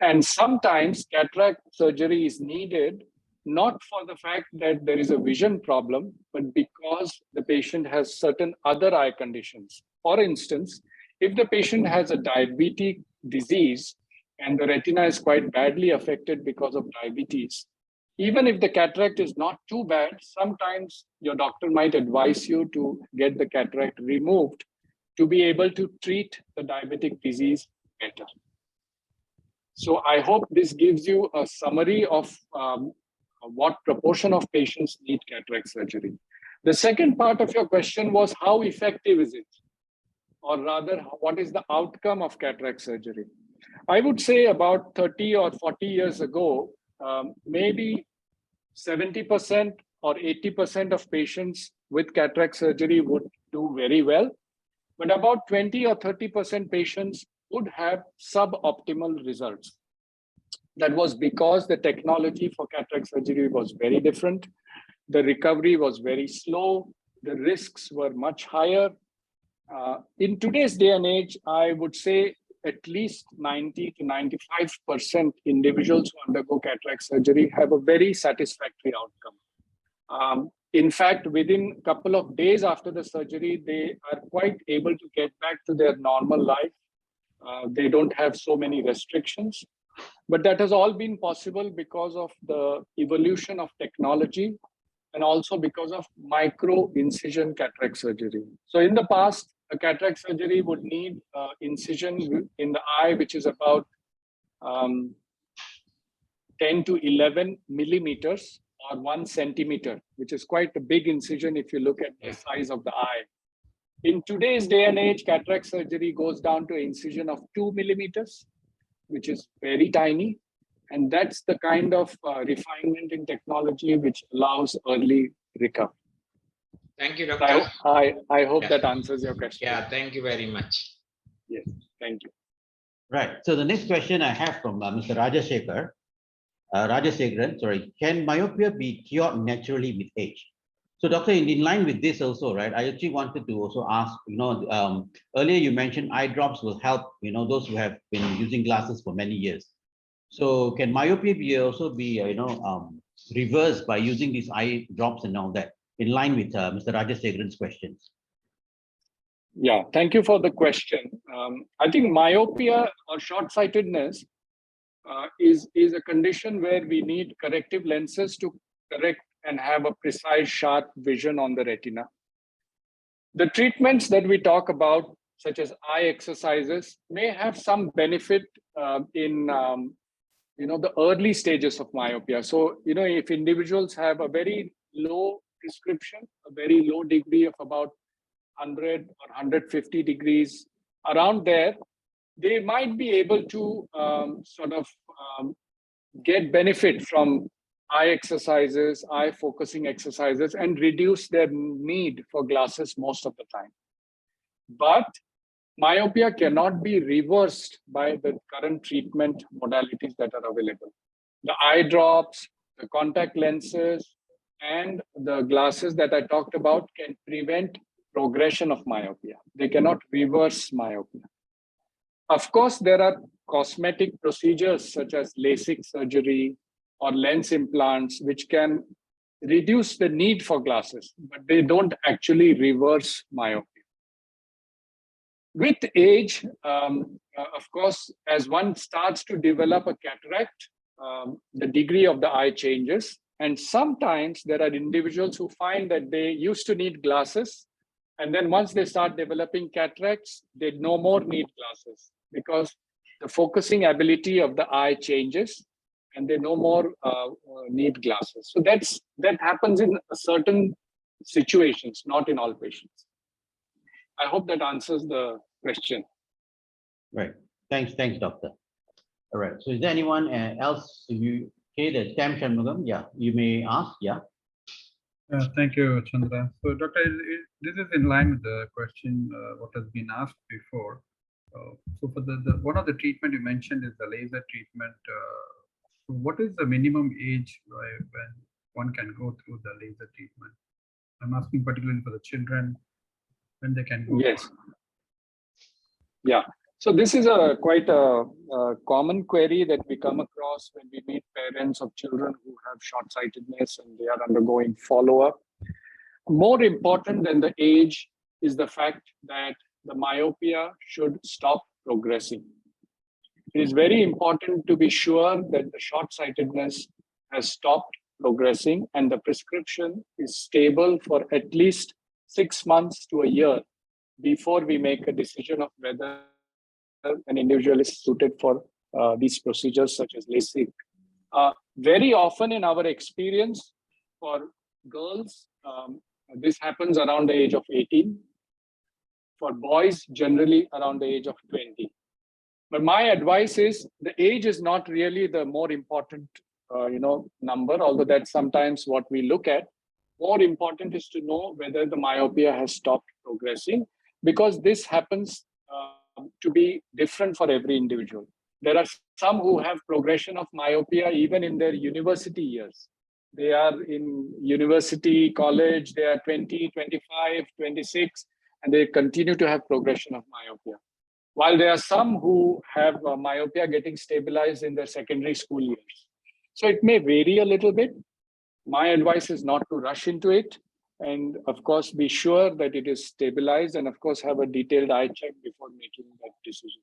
And sometimes cataract surgery is needed not for the fact that there is a vision problem, but because the patient has certain other eye conditions. For instance, if the patient has a diabetic disease and the retina is quite badly affected because of diabetes, even if the cataract is not too bad, sometimes your doctor might advise you to get the cataract removed to be able to treat the diabetic disease better. So I hope this gives you a summary of what proportion of patients need cataract surgery. The second part of your question was how effective is it? Or rather, what is the outcome of cataract surgery? I would say about 30 or 40 years ago, maybe 70% or 80% of patients with cataract surgery would do very well, but about 20 or 30% patients would have suboptimal results. That was because the technology for cataract surgery was very different. The recovery was very slow. The risks were much higher. In today's day and age, I would say at least 90 to 95% individuals who undergo cataract surgery have a very satisfactory outcome. In fact, within a couple of days after the surgery, they are quite able to get back to their normal life. They don't have so many restrictions. But that has all been possible because of the evolution of technology and also because of micro-incision cataract surgery. So in the past, a cataract surgery would need incision in the eye, which is about 10 to 11 millimeters or 1 centimeter, which is quite a big incision if you look at the size of the eye. In today's day and age, cataract surgery goes down to an incision of 2 millimeters, which is very tiny. And that's the kind of refinement in technology which allows early recovery. Thank you, Doctor. I hope that answers your question. Yeah, thank you very much. Yes, thank you. Right. So the next question I have from Mr. Rajashekharan, sorry, can myopia be cured naturally with age? So doctor, in line with this also, right, I actually wanted to also ask, earlier you mentioned eye drops will help, those who have been using glasses for many years. So can myopia be reversed by using these eye drops and all that, in line with Mr. Rajashekharan's questions? Yeah, thank you for the question. I think myopia or short-sightedness is a condition where we need corrective lenses to correct and have a precise, sharp vision on the retina. The treatments that we talk about, such as eye exercises, may have some benefit in the early stages of myopia. So, if individuals have a very low prescription, a very low degree of about 100 or 150 degrees, around there, they might be able to get benefit from eye exercises, eye focusing exercises, and reduce their need for glasses most of the time. But myopia cannot be reversed by the current treatment modalities that are available. The eye drops, the contact lenses, and the glasses that I talked about can prevent progression of myopia. They cannot reverse myopia. Of course, there are cosmetic procedures such as LASIK surgery or lens implants, which can reduce the need for glasses, but they don't actually reverse myopia. With age, of course, as one starts to develop a cataract, the degree of the eye changes. And sometimes there are individuals who find that they used to need glasses. And then once they start developing cataracts, they no more need glasses because the focusing ability of the eye changes and they no more need glasses. So that happens in certain situations, not in all patients. I hope that answers the question. Right. Thanks, doctor. All right. So is there anyone else? The Tam Shanmugam? Yeah, you may ask. Yeah. Thank you, Chandra. So, Doctor, this is in line with the question what has been asked before. So, for the one of the treatment you mentioned is the laser treatment. So what is the minimum age when one can go through the laser treatment? I'm asking particularly for the children, when they can go. Yes. Yeah. So this is quite a common query that we come across when we meet parents of children who have short-sightedness and they are undergoing follow-up. More important than the age is the fact that the myopia should stop progressing. It is very important to be sure that the short-sightedness has stopped progressing and the prescription is stable for at least 6 months to a year before we make a decision of whether an individual is suited for these procedures such as LASIK. Very often in our experience for girls, this happens around the age of 18. For boys, generally around the age of 20. But my advice is the age is not really the more important number, although that's sometimes what we look at. More important is to know whether the myopia has stopped progressing, because this happens to be different for every individual. There are some who have progression of myopia even in their university years. They are in university, college, they are 20, 25, 26, and they continue to have progression of myopia. While there are some who have myopia getting stabilized in their secondary school years. So it may vary a little bit. My advice is not to rush into it. And of course, be sure that it is stabilized and of course, have a detailed eye check before making that decision.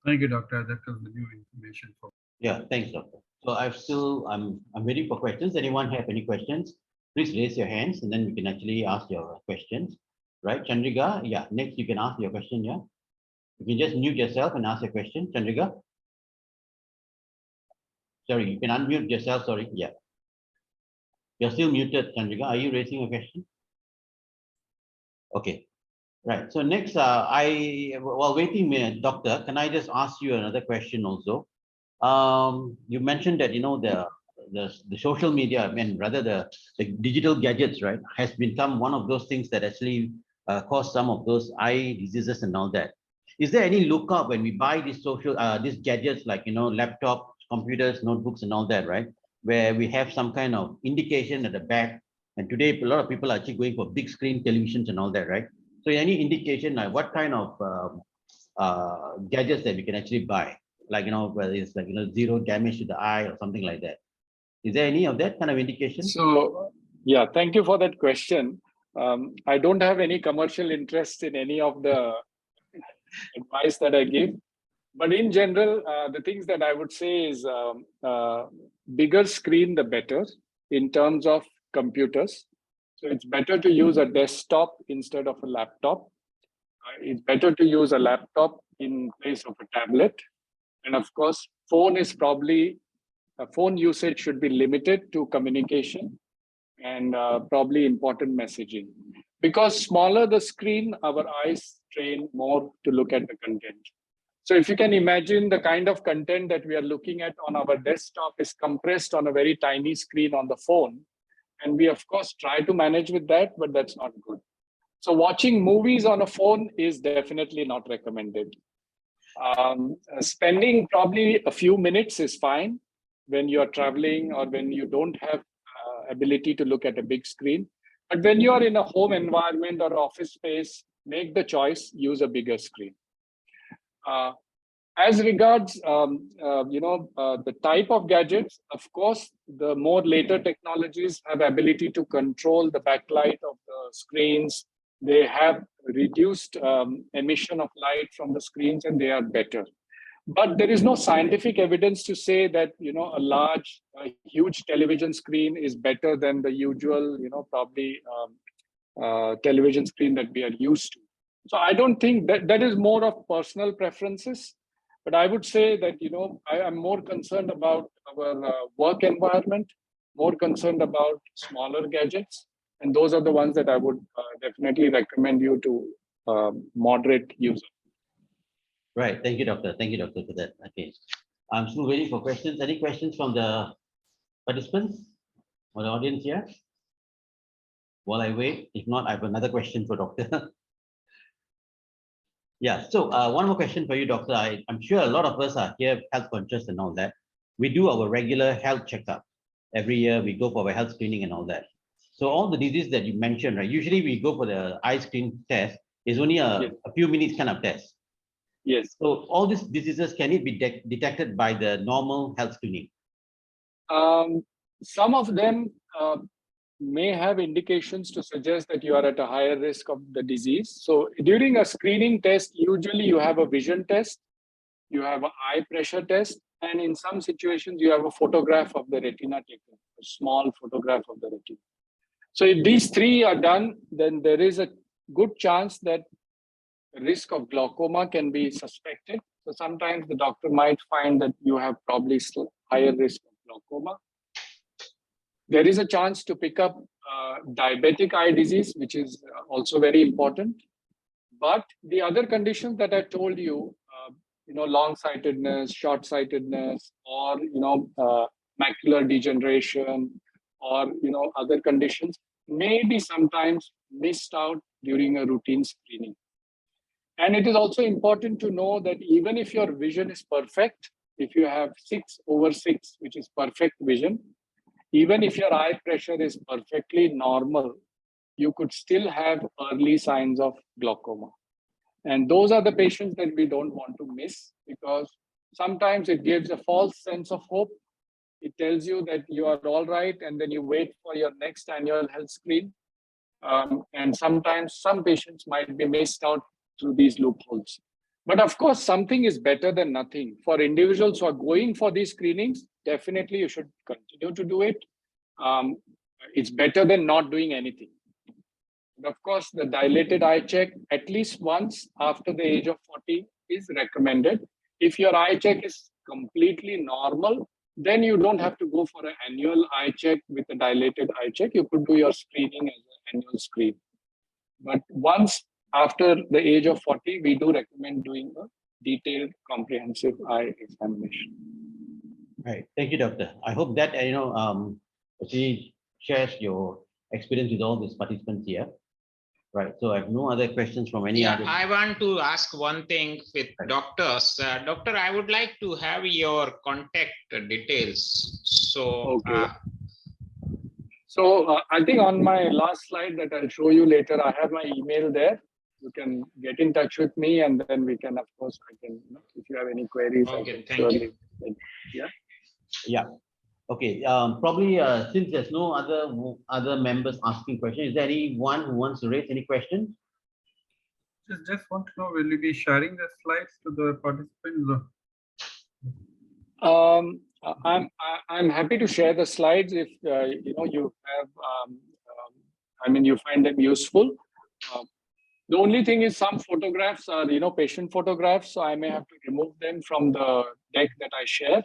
Thank you, Doctor. That was the new information for. Yeah, thanks, Doctor. So I'm waiting for questions. Anyone have any questions? Please raise your hands and then we can actually ask your questions. Right, Chandrika? Yeah, next you can ask your question, yeah? You can just mute yourself and ask your question, Chandrika. Sorry, you can unmute yourself, sorry, yeah. You're still muted, Chandrika. Are you raising a question? Okay, right. So next, while waiting, Doctor, can I just ask you another question also? You mentioned that, the social media, I mean, rather the digital gadgets, right, has become one of those things that actually cause some of those eye diseases and all that. Is there any lookup when we buy these gadgets like, laptop, computers, notebooks and all that, right? Where we have some kind of indication at the back. And today, a lot of people are actually going for big screen televisions and all that, right? So any indication, like what kind of gadgets that we can actually buy? Like, whether it's like, zero damage to the eye or something like that. Is there any of that kind of indication? So, yeah, thank you for that question. I don't have any commercial interest in any of the advice that I give. But in general, the things that I would say is bigger screen, the better in terms of computers. So it's better to use a desktop instead of a laptop. It's better to use a laptop in place of a tablet. And of course, phone usage should be limited to communication and probably important messaging. Because smaller the screen, our eyes train more to look at the content. So if you can imagine, the kind of content that we are looking at on our desktop is compressed on a very tiny screen on the phone. And we, of course, try to manage with that, but that's not good. So watching movies on a phone is definitely not recommended. Spending probably a few minutes is fine when you're traveling or when you don't have ability to look at a big screen. But when you are in a home environment or office space, make the choice, use a bigger screen. As regards, the type of gadgets, of course, the more later technologies have ability to control the backlight of the screens. They have reduced emission of light from the screens, and they are better. But there is no scientific evidence to say that a huge television screen is better than the usual, television screen that we are used to. So I don't think that is more of personal preferences. But I would say that, I am more concerned about our work environment, more concerned about smaller gadgets. And those are the ones that I would definitely recommend you to moderate use. Right. Thank you, doctor. Thank you, doctor, for that. Okay. I'm still waiting for questions. Any questions from the participants or the audience here? While I wait, if not, I have another question for doctor. Yeah, so one more question for you, doctor. I'm sure a lot of us are here health conscious and all that. We do our regular health checkup. Every year we go for our health screening and all that. So all the diseases that you mentioned, right? Usually we go for the eye screen test. It's only a few minutes kind of test. Yes. So all these diseases, can it be detected by the normal health screening? Some of them may have indications to suggest that you are at a higher risk of the disease. So during a screening test, usually you have a vision test, you have an eye pressure test, and in some situations you have a photograph of the retina taken, a small photograph of the retina. So if these three are done, then there is a good chance that risk of glaucoma can be suspected. So sometimes the doctor might find that you have probably higher risk of glaucoma. There is a chance to pick up diabetic eye disease, which is also very important. But the other conditions that I told you, long-sightedness, short-sightedness, or macular degeneration, or other conditions may be sometimes missed out during a routine screening. And it is also important to know that even if your vision is perfect, if you have 6/6, which is perfect vision, even if your eye pressure is perfectly normal, you could still have early signs of glaucoma. And those are the patients that we don't want to miss, because sometimes it gives a false sense of hope. It tells you that you are all right, and then you wait for your next annual health screen. And sometimes some patients might be missed out through these loopholes. But of course, something is better than nothing. For individuals who are going for these screenings, definitely you should continue to do it. It's better than not doing anything. But of course, the dilated eye check at least once after the age of 40 is recommended. If your eye check is completely normal, then you don't have to go for an annual eye check with a dilated eye check. You could do your screening as an annual screen. But once after the age of 40, we do recommend doing a detailed, comprehensive eye examination. Right. Thank you, doctor. I hope that actually shares your experience with all these participants here. Right. So I have no other questions from any Yeah, other. I want to ask one thing with Right. doctors. Doctor, I would like to have your contact details. So, Okay. So I think on my last slide that I'll show you later, I have my email there. You can get in touch with me, and then we can, of course, I can, if you have any queries, I okay, can thank you. surely. Yeah. Yeah. Okay. Probably since there's no other members asking questions, is there anyone who wants to raise any questions? Just want to know, will you be sharing the slides to the participants? I'm happy to share the slides if you have. I mean, you find them useful. The only thing is some photographs are patient photographs, so I may have to remove them from the deck that I share.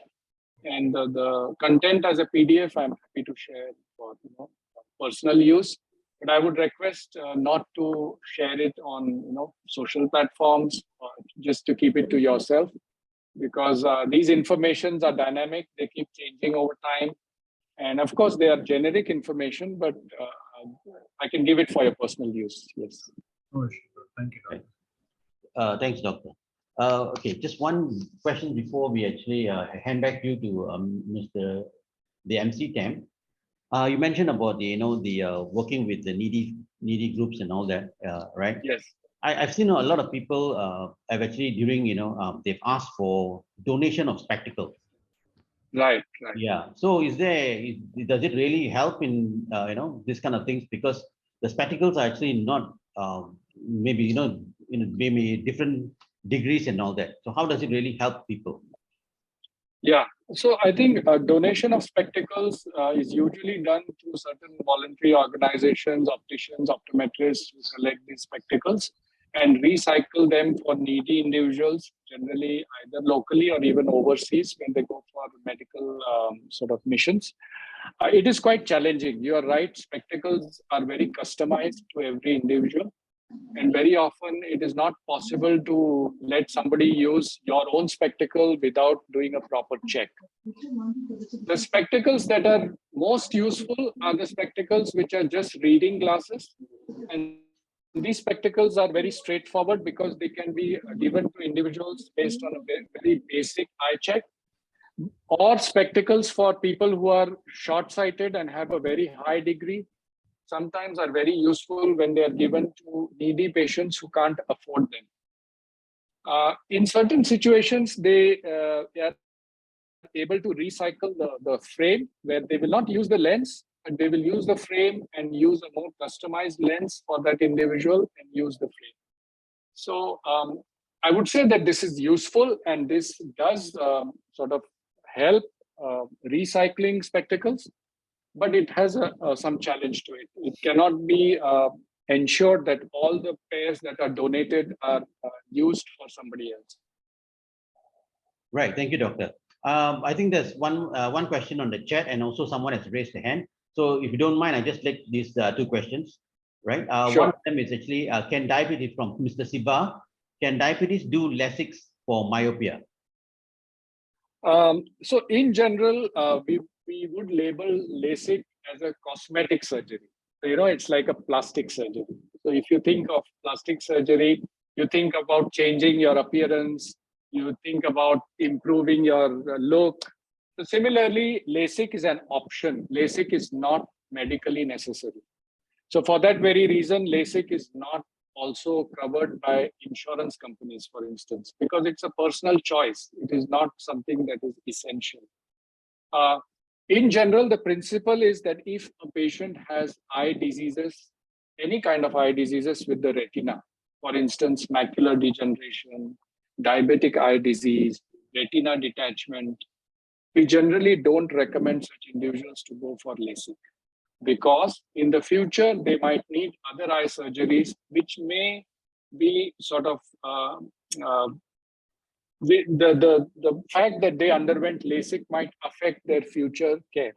And the content as a PDF, I'm happy to share for personal use. But I would request not to share it on social platforms, or just to keep it to yourself, because these informations are dynamic. They keep changing over time, and of course they are generic information. But I can give it for your personal use. Yes. Oh, sure. Thank you, doctor. Thanks, Doctor. Okay, just one question before we actually hand back you to the MC Tam. You mentioned about the working with the needy groups and all that, right? Yes. I've seen a lot of people have actually during they've asked for donation of spectacles. Right. Right. Yeah. So does it really help in this kind of things, because the spectacles are actually not maybe maybe different degrees and all that. So how does it really help people? Yeah. So I think donation of spectacles is usually done through certain voluntary organizations, opticians, optometrists who collect these spectacles and recycle them for needy individuals, generally either locally or even overseas when they go for medical sort of missions. It is quite challenging. You are right. Spectacles are very customized to every individual. And very often it is not possible to let somebody use your own spectacle without doing a proper check. The spectacles that are most useful are the spectacles which are just reading glasses. And these spectacles are very straightforward because they can be given to individuals based on a very basic eye check. Or spectacles for people who are short-sighted and have a very high degree sometimes are very useful when they are given to needy patients who can't afford them. In certain situations, they are able to recycle the frame, where they will not use the lens, but they will use the frame and use a more customized lens for that individual and use the frame. So I would say that this is useful, and this does sort of help recycling spectacles. But it has some challenge to it. It cannot be ensured that all the pairs that are donated are used for somebody else. Right. Thank you, Doctor. I think there's one question on the chat, and also someone has raised a hand. So if you don't mind, I just like these two questions. Right. Sure. One of them is actually can diabetes, from Mr. Siba. Can diabetes do LASIK for myopia? So in general, we would label LASIK as a cosmetic surgery. So, it's like a plastic surgery. So if you think of plastic surgery, you think about changing your appearance, you think about improving your look. So similarly, LASIK is an option. LASIK is not medically necessary. So for that very reason, LASIK is not also covered by insurance companies, for instance, because it's a personal choice. It is not something that is essential. In general, the principle is that if a patient has eye diseases, any kind of eye diseases with the retina, for instance, macular degeneration, diabetic eye disease, retina detachment, we generally don't recommend such individuals to go for LASIK, because in the future they might need other eye surgeries, which may be sort of the fact that they underwent LASIK might affect their future care.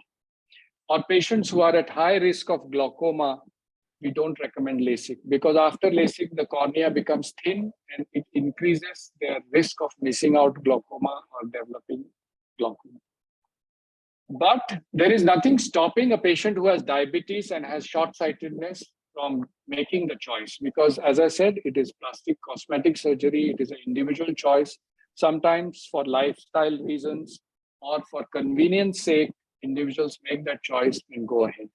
Or patients who are at high risk of glaucoma, we don't recommend LASIK, because after LASIK, the cornea becomes thin and it increases their risk of missing out glaucoma or developing glaucoma. But there is nothing stopping a patient who has diabetes and has short-sightedness from making the choice. Because as I said, it is plastic cosmetic surgery, it is an individual choice. Sometimes for lifestyle reasons or for convenience sake, individuals make that choice and go ahead.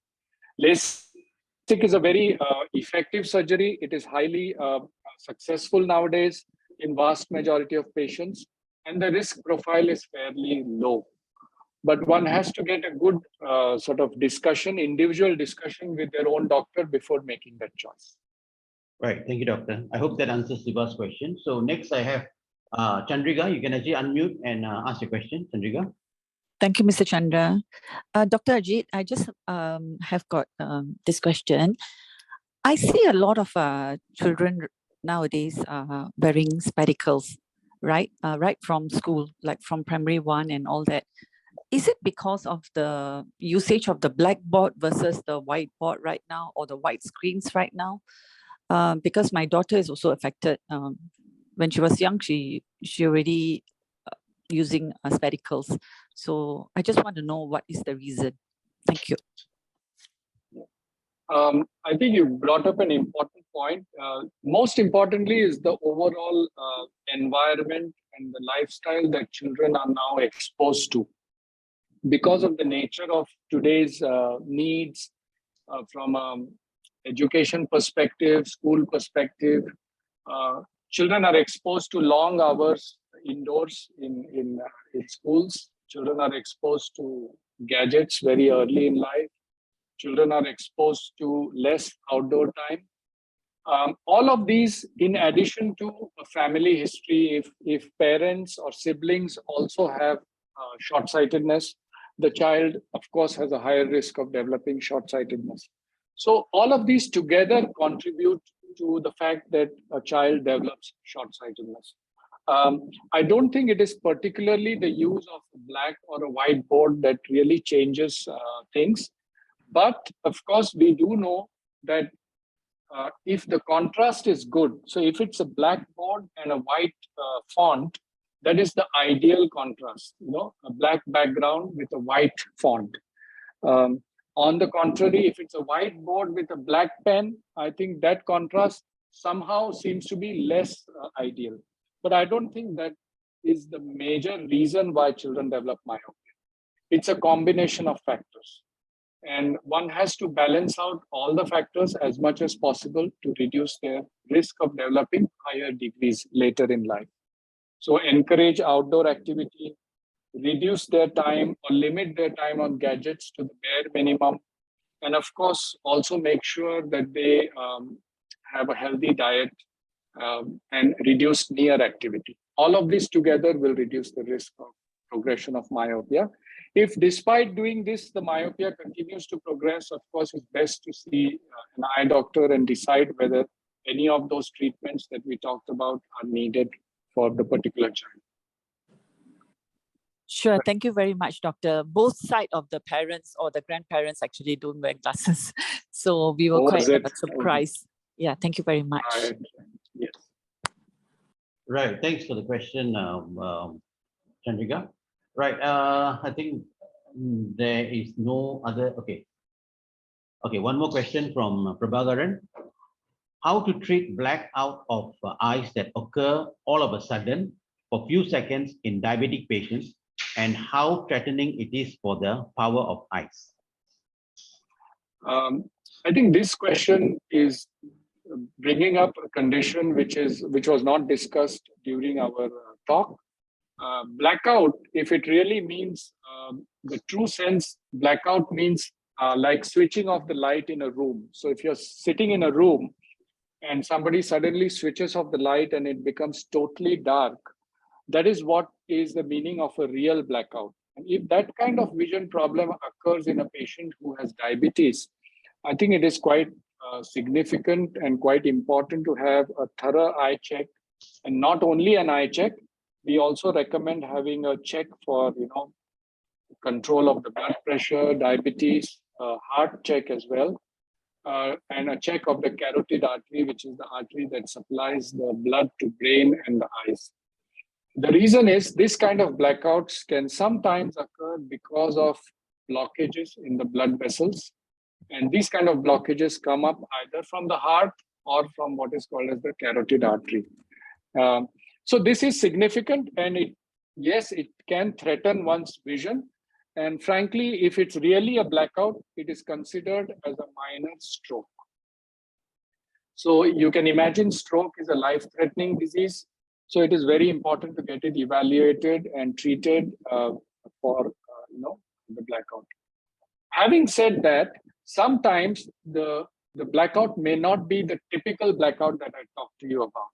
LASIK is a very effective surgery. It is highly successful nowadays in vast majority of patients, and the risk profile is fairly low. But one has to get a good sort of discussion, individual discussion with their own doctor before making that choice. Right. Thank you, doctor. I hope that answers Siva's question. So next I have Chandrika. You can actually unmute and ask your question, Chandrika. Thank you, Mr. Chandra. Dr. Ajeet, I just have got this question. I see a lot of children nowadays wearing spectacles, right? Right from school, like from primary 1 and all that. Is it because of the usage of the blackboard versus the whiteboard right now, or the white screens right now? Because my daughter is also affected. When she was young, she already using spectacles. So I just want to know what is the reason. Thank you. I think you brought up an important point. Most importantly is the overall environment and the lifestyle that children are now exposed to. Because of the nature of today's needs from education perspective, school perspective, children are exposed to long hours indoors in schools. Children are exposed to gadgets very early in life. Children are exposed to less outdoor time. All of these, in addition to a family history, if parents or siblings also have short-sightedness, the child, of course, has a higher risk of developing short-sightedness. So all of these together contribute to the fact that a child develops short-sightedness. I don't think it is particularly the use of a black or a white board that really changes things. But of course, we do know that if the contrast is good, so if it's a black board and a white font, that is the ideal contrast, a black background with a white font. On the contrary, if it's a white board with a black pen, I think that contrast somehow seems to be less ideal. But I don't think that is the major reason why children develop myopia. It's a combination of factors. And one has to balance out all the factors as much as possible to reduce their risk of developing higher degrees later in life. So encourage outdoor activity, reduce their time or limit their time on gadgets to the bare minimum. And of course, also make sure that they have a healthy diet and reduce near activity. All of this together will reduce the risk of progression of myopia. If despite doing this, the myopia continues to progress, of course, it's best to see an eye doctor and decide whether any of those treatments that we talked about are needed for the particular child. Sure. Thank you very much, doctor. Both sides of the parents or the grandparents actually don't wear glasses. So we were quite surprised. Yeah, thank you very much. Right. Yes. Right. Thanks for the question, Chandrika. Right. I think there is no other. Okay. Okay. One more question from Prabhakaran. How to treat blackout of eyes that occur all of a sudden for few seconds in diabetic patients, and how threatening it is for the power of eyes? I think this question is bringing up a condition which was not discussed during our talk. Blackout, if it really means the true sense, blackout means like switching off the light in a room. So if you're sitting in a room and somebody suddenly switches off the light and it becomes totally dark, that is what is the meaning of a real blackout. And if that kind of vision problem occurs in a patient who has diabetes, I think it is quite significant and quite important to have a thorough eye check. And not only an eye check, we also recommend having a check for control of the blood pressure, diabetes, heart check as well, and a check of the carotid artery, which is the artery that supplies the blood to brain and the eyes. The reason is this kind of blackouts can sometimes occur because of blockages in the blood vessels. And these kind of blockages come up either from the heart or from what is called as the carotid artery. So this is significant, and yes, it can threaten one's vision. And frankly, if it's really a blackout, it is considered as a minor stroke. So you can imagine stroke is a life-threatening disease. So it is very important to get it evaluated and treated for the blackout. Having said that, sometimes the blackout may not be the typical blackout that I talked to you about.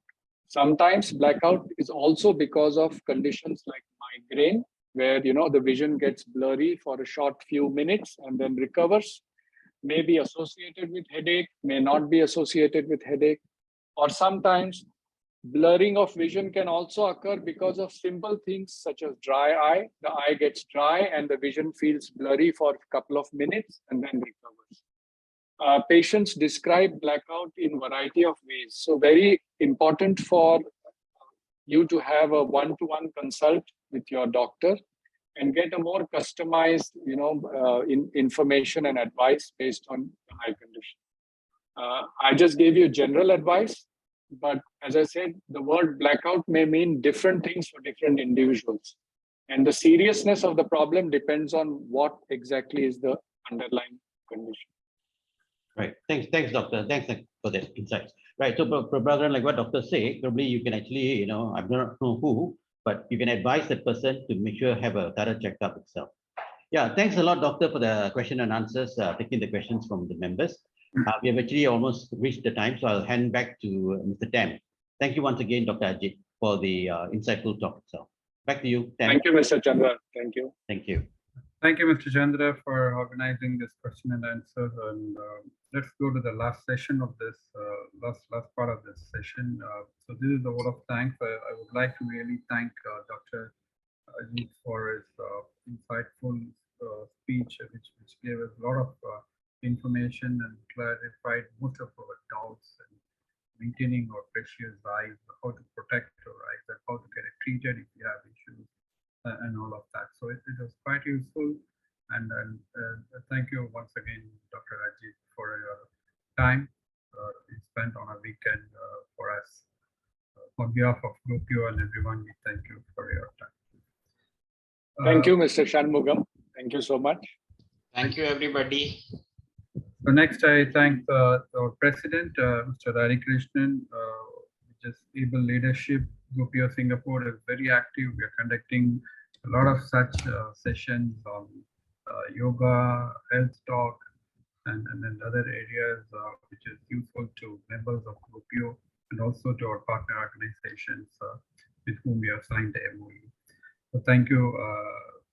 Sometimes blackout is also because of conditions like migraine, where the vision gets blurry for a short few minutes and then recovers. May be associated with headache, may not be associated with headache. Or sometimes blurring of vision can also occur because of simple things such as dry eye. The eye gets dry and the vision feels blurry for a couple of minutes and then recovers. Patients describe blackout in a variety of ways. So very important for you to have a one-to-one consult with your doctor and get a more customized, information and advice based on the eye condition. I just gave you general advice, but as I said, the word blackout may mean different things for different individuals. And the seriousness of the problem depends on what exactly is the underlying condition. Right. Thanks, doctor. Thanks for that insights. Right. So, Prabhakaran, like what doctor say, probably you can actually, I don't know who, but you can advise that person to make sure have a thorough checkup itself. Yeah. Thanks a lot, doctor, for the question and answers, taking the questions from the members. We have actually almost reached the time, so I'll hand back to Mr. Tam. Thank you once again, Dr. Ajeet, for the insightful talk itself. Back to you, Tam. Thank you, Mr. Chandra. Thank you. Thank you. Thank you, Mr. Chandra, for organizing this question and answer. And let's go to the last session of this, last part of this session. So this is the vote of thanks. I would like to really thank Dr. Ajeet for his insightful speech, which gave us a lot of information and clarified most of our doubts and maintaining our precious eyes, how to protect our eyes, and how to get it treated if you have issues. And all of that. So it was quite useful. And thank you once again, Dr. Ajeet, for your time you spent on a weekend for us. On behalf of GOPIO and everyone, we thank you for your time. Thank you, Mr. Shanmugam. Thank you so much. Thank you, everybody. So next, I thank our president, Mr. Hari Krishnan, just able leadership. GOPIO Singapore is very active. We are conducting a lot of such sessions on yoga, health talk, and other areas which is useful to members of GOPIO and also to our partner organizations with whom we have signed the MOU. So thank you,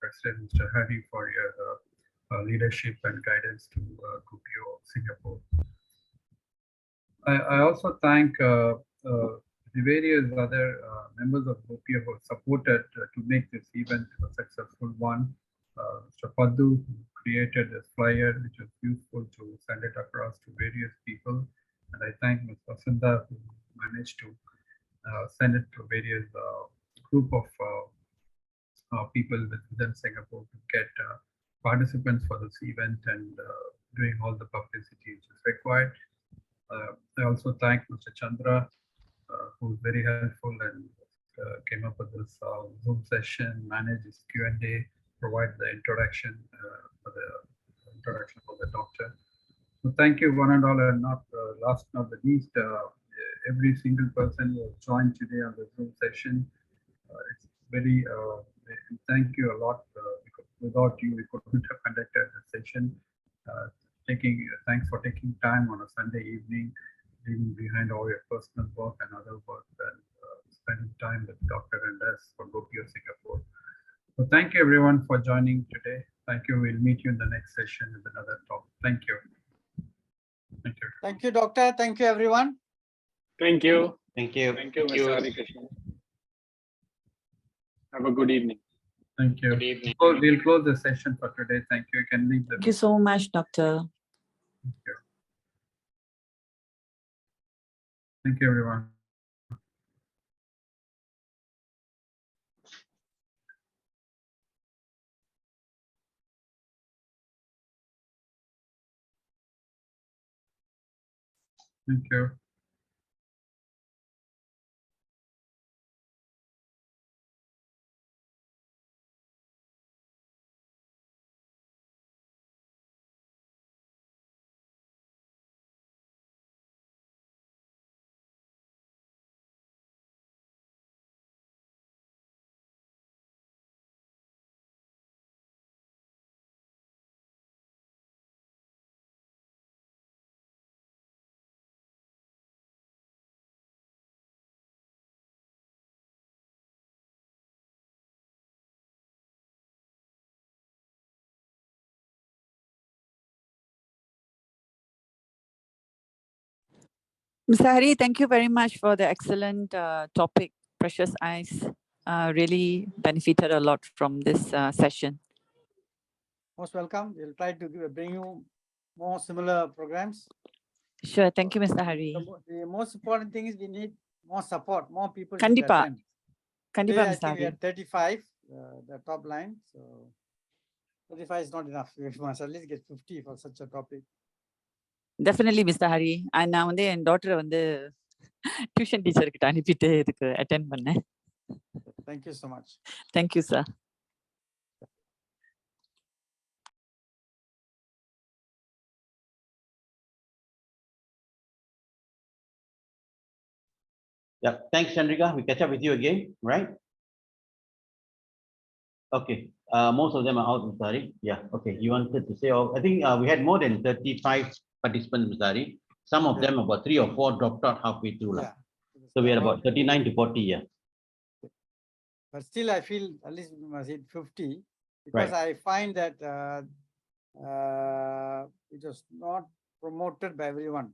President Mr. Hari, for your leadership and guidance to GOPIO Singapore. I also thank the various other members of GOPIO who supported to make this event a successful one. Mr. Paddu, who created this flyer, which was useful to send it across to various people. And I thank Ms. Vasanta, who managed to send it to various group of people within Singapore to get participants for this event and doing all the publicity which is required. I also thank Mr. Chandra, who was very helpful and came up with this Zoom session, managed this Q&A, provide the introduction for the doctor. So thank you one and all, and not last not the least, every single person who has joined today on the Zoom session. It's very thank you a lot. Because without you, we couldn't have conducted the session. Thanks for taking time on a Sunday evening, leaving behind all your personal work and other work, and spending time with Dr. and us for GOPIO Singapore. So thank you everyone for joining today. Thank you. We'll meet you in the next session with another talk. Thank you. Thank you. Thank you, Doctor. Thank you, everyone. Thank you. Thank you. Thank you, Thank you. Mr. Hari Krishnan. Have a good evening. Thank you. Good evening. We'll close the session for today. Thank you. You can leave the. Thank you so much, Doctor. Thank you. Thank you, everyone. Thank you. Mr. Hari, thank you very much for the excellent topic. Precious Eyes really benefited a lot from this session. Most welcome. We'll try to bring you more similar programs. Sure, thank you, Mr. Hari. The most important thing is we need more support, more people to Kandipa. attend. Kandipa, Today, I Mr. think we Hari. had 35, the top line. So 35 is not enough. We must at least get 50 for such a topic. Definitely, Mr. Hari. நான் வந்து என் டாட்டரை வந்து tuition டீச்சர்கிட்ட அனுப்பிட்டு இதுக்கு attend பண்ணேன். Thank you so much. Thank you, sir. Yeah, thanks, Chandrika. We catch up with you again, right? Okay, most of them are out, Mr. Hari. Yeah, okay. You wanted to say, I think we had more than 35 participants, Mr. Hari. Some of them, about 3 or 4 dropped out halfway through. Yeah. So we are about 39 to 40, yeah. But still, I feel at least we must hit 50 because I find that it was not promoted by everyone.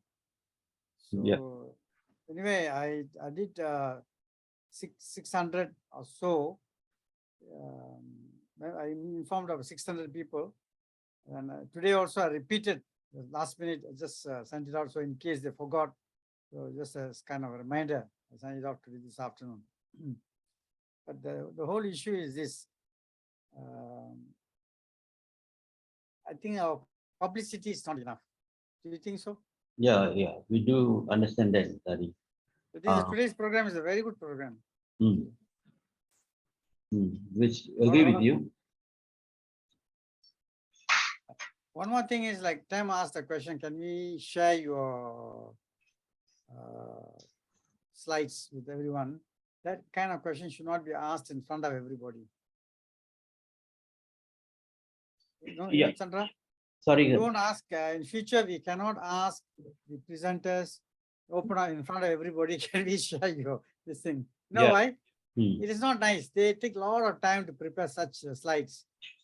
So anyway, I did 600 or so. I informed of 600 people, and today also I repeated the last minute. I just sent it out so in case they forgot. So just as kind of a reminder, I sent it out today this afternoon. But the whole issue is this. I think our publicity is not enough. Do you think so? Yeah, we do understand that, Hari. Today's program is a very good program. Which agree with you. One more thing is like Tam asked the question, can we share your slides with everyone? That kind of question should not be asked in front of everybody. Yeah. Chandra? Sorry. Don't ask, in future we cannot ask the presenters, open up in front of everybody, can we share this thing? No, why? It is not nice. They take a lot of time to prepare such slides.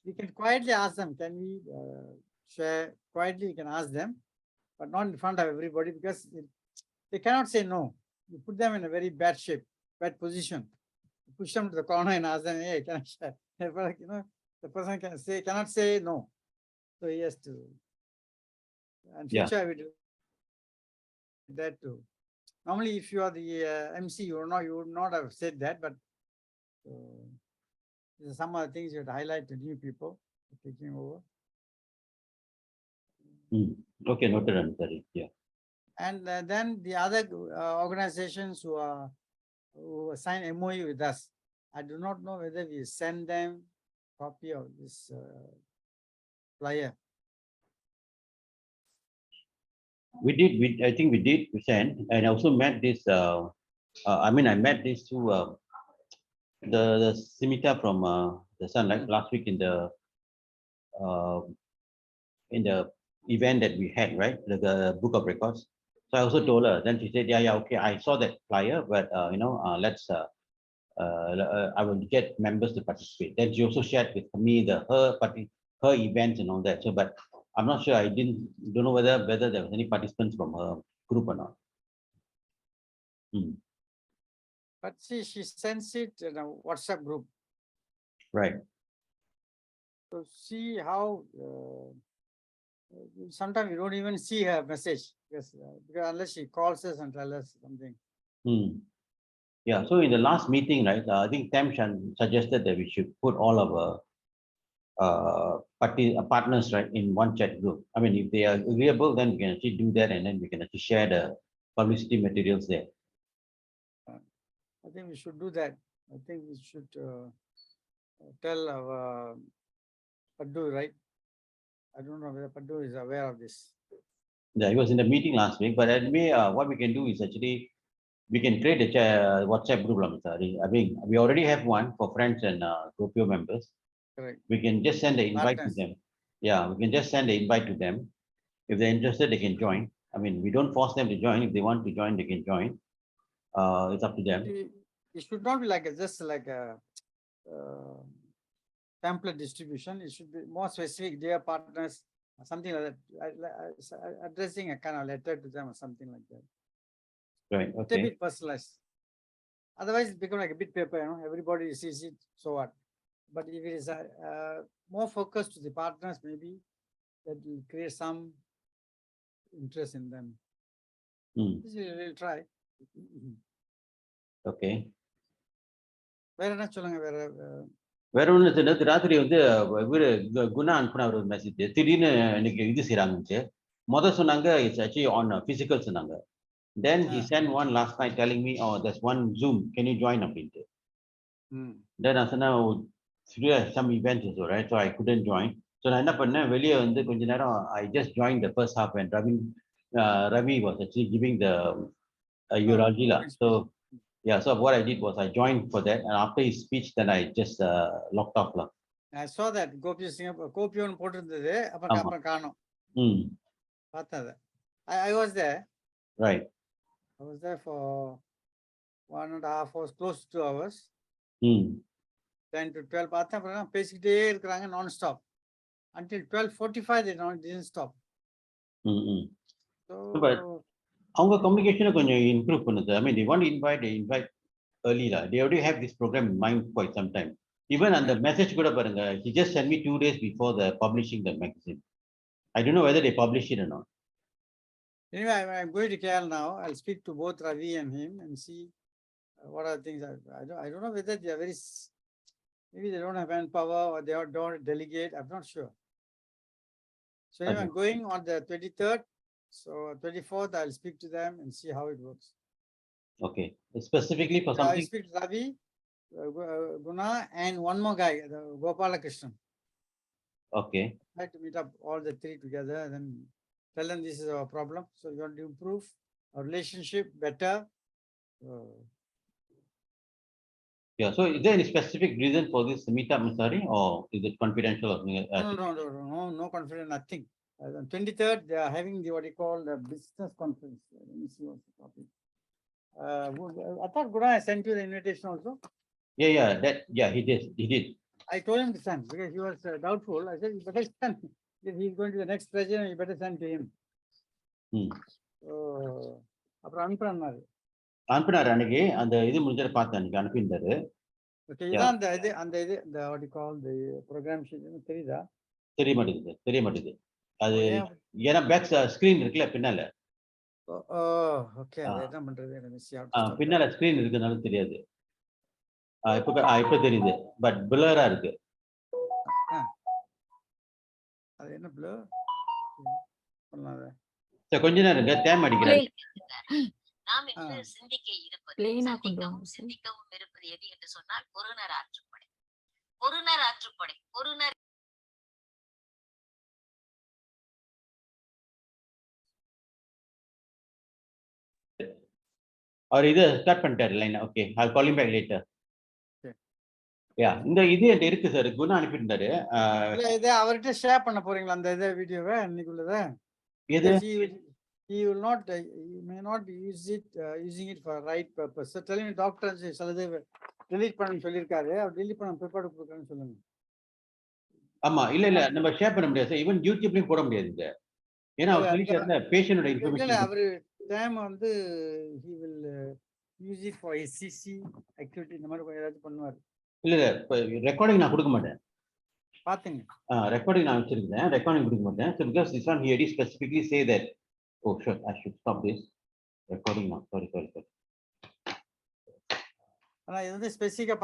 We can quietly ask them, can we share? Quietly, we can ask them, but not in front of everybody because they cannot say no. You put them in a very bad shape, bad position. You push them to the corner and ask them, hey, can I share? The person cannot say no. So he has to. And future, I will do that too. Normally, if you are the MC, you would not have said that, but some other things you have to highlight to new people taking over. Okay, noted, Ansari. Yeah. And then the other organizations who sign MOU with us, I do not know whether we send them copy of this flyer. We did. I think we did send, and I also met this. I met this through the Simita from the Sun last week in the event that we had, right? The book of records. So I also told her. Then she said, "Yeah, okay. I saw that flyer, but let's. I will get members to participate." Then she also shared with me her events and all that. So, but I'm not sure. I don't know whether there was any participants from her group or not. But see, she sends it in a WhatsApp group. Right. So see how sometimes you don't even see her message because unless she calls us and tells us something. Yeah. So in the last meeting, right? I think Tam suggested that we should put all of our partners, right, in one chat group. I mean, if they are agreeable, then we can actually do that, and then we can actually share publicity materials there. I think we should do that. I think we should tell our Paddu, right? I don't know whether Paddu is aware of this. Yeah, he was in the meeting last week, but anyway, what we can do is actually, we can create a WhatsApp group. I mean, we already have one for friends and GOPIO members. Correct. We can just send the invite to Partners. them. Yeah, we can just send the invite to them. If they're interested, they can join. I mean, we don't force them to join. If they want to join, they can join. It's up to them. It should not be like just like a template distribution. It should be more specific. Dear partners, something like that. Addressing a kind of letter to them or something like that. Right. It's a Okay. bit personalized. Otherwise, it becomes like a bit paper. You know, everybody sees it. So what? But if it is more focused to the partners, maybe that will create some interest in them. Hmm. This we'll try. Okay. வேற என்ன சொல்லுங்க வேற வேற ஒண்ணு நேற்று ராத்திரி வந்து இவரு குணா அனுப்புன ஒரு மெசேஜ் திடீர்னு இன்னைக்கு இது செய்யறாங்க சொன்னாங்க இட்ஸ் ஆக்சுவலி ஆன் பிசிக்கல் சொன்னாங்க then he sent one last night telling me oh there's one Zoom can you join அப்படின்ட்டு then I said no some events also right so I couldn't join so நான் என்ன பண்ணேன் வெளியே வந்து கொஞ்ச நேரம் I just joined the first half and Ravi was actually giving the urology so yeah, so what I did was I joined for that, and after his speech, then I just locked off. I saw that GOPIO Singapore, GOPIO போட்டிருந்தது அப்புறம் காணோம். பார்த்தது. I was there. Right. I was there for 1.5 hours, close to 2 hours. 10 to 12 பார்த்தேன் அப்புறம் பேசிக்கிட்டே இருக்கிறாங்க non stop until 12:45 they didn't stop. So but அவங்க communication கொஞ்சம் improve பண்ணுது. I mean, they want to invite early lah. They already have this program in mind quite some time. Even on the message கூட பாருங்க, he just sent me 2 days before the publishing the magazine. I don't know whether they publish it or not. Anyway, I'm going to KL now. I'll speak to both Ravi and him and see what are things. I don't know whether they are maybe they don't have manpower or they don't delegate. I'm not sure. So anyway, I'm going on the 23rd. So 24th, I'll speak to them and see how it works. Okay. Specifically for something? I'll speak to Ravi, Guna, and one more guy, the Gopala Krishnan. Okay. I like to meet up all the three together and then tell them this is our problem. So we want to improve our relationship better. Yeah. So is there any specific reason for this meetup, Mr. or is it confidential? No confidence, nothing. On 23rd, they are having what you call the business conference. Let me see what's the topic. I thought Guna sent you the invitation also. Yeah, he did. I told him to send because he was doubtful. I said, you better send. If he's going to the next president, you better send to him. அப்புறம் அனுப்புறாரு அன்னைக்கு அந்த இது முடிஞ்சத பார்த்தேன் அன்னைக்கு அனுப்பிட்டாரு. Okay இதான் அந்த இது the what you call the program sheet தெரியுதா? தெரிய மாட்டேங்குது. அது ஏன்னா பேக் ஸ்கிரீன் இருக்குல்ல பின்னால. ஓகே அது என்ன பண்றது எனக்கு மிஸ் பின்னால ஸ்கிரீன் இருக்குனால தெரியாது. இப்ப தெரியுது பட் blur-ஆ இருக்கு. அது என்ன blur? பண்ணாத. சரி கொஞ்ச நேரம் இருங்க டைம் அடிக்கிறாரு. நாம் இன்று சிந்திக்க இருப்பது சிந்திக்கவும் இருப்பது எது என்று சொன்னால் பொருணர் ஆற்றுப்படை. அவர் இது ஸ்டார்ட் பண்ணிட்டாரு line. Okay I'll call him back later. இந்த இது என்கிட்ட இருக்கு சார். குணா அனுப்பிட்டாரு. இதை அவர்கிட்ட ஷேர் பண்ண போறீங்களா அந்த இதை வீடியோவை இன்னைக்குள்ளத? எது? He may not be using it for right purpose. So tell him doctor சிலது delete பண்ண சொல்லிருக்காரு. அவர் delete பண்ண பிற்பாடு கொடுக்கறேன்னு சொல்லுங்க. ஆமா இல்ல நம்ம ஷேர் பண்ண முடியாது சார். ஈவன் யூடியூப்லயும் போட முடியாது இது. ஏன்னா அவர் சொல்லிட்டாருல பேஷண்டோட இன்ஃபர்மேஷன். இல்ல அவர் டைம் வந்து he will use it for SCC activity இந்த மாதிரி ஏதாவது பண்ணுவார். இல்ல ரெக்கார்டிங் நான் கொடுக்க மாட்டேன். பாத்தீங்க? ரெக்கார்டிங் நான் வச்சிருக்கேன். ரெக்கார்டிங் கொடுக்க மாட்டேன். So because this one he already specifically say that oh sure I should stop this recording now. Sorry. ஆனா இது வந்து ஸ்பெசிஃபிக்கா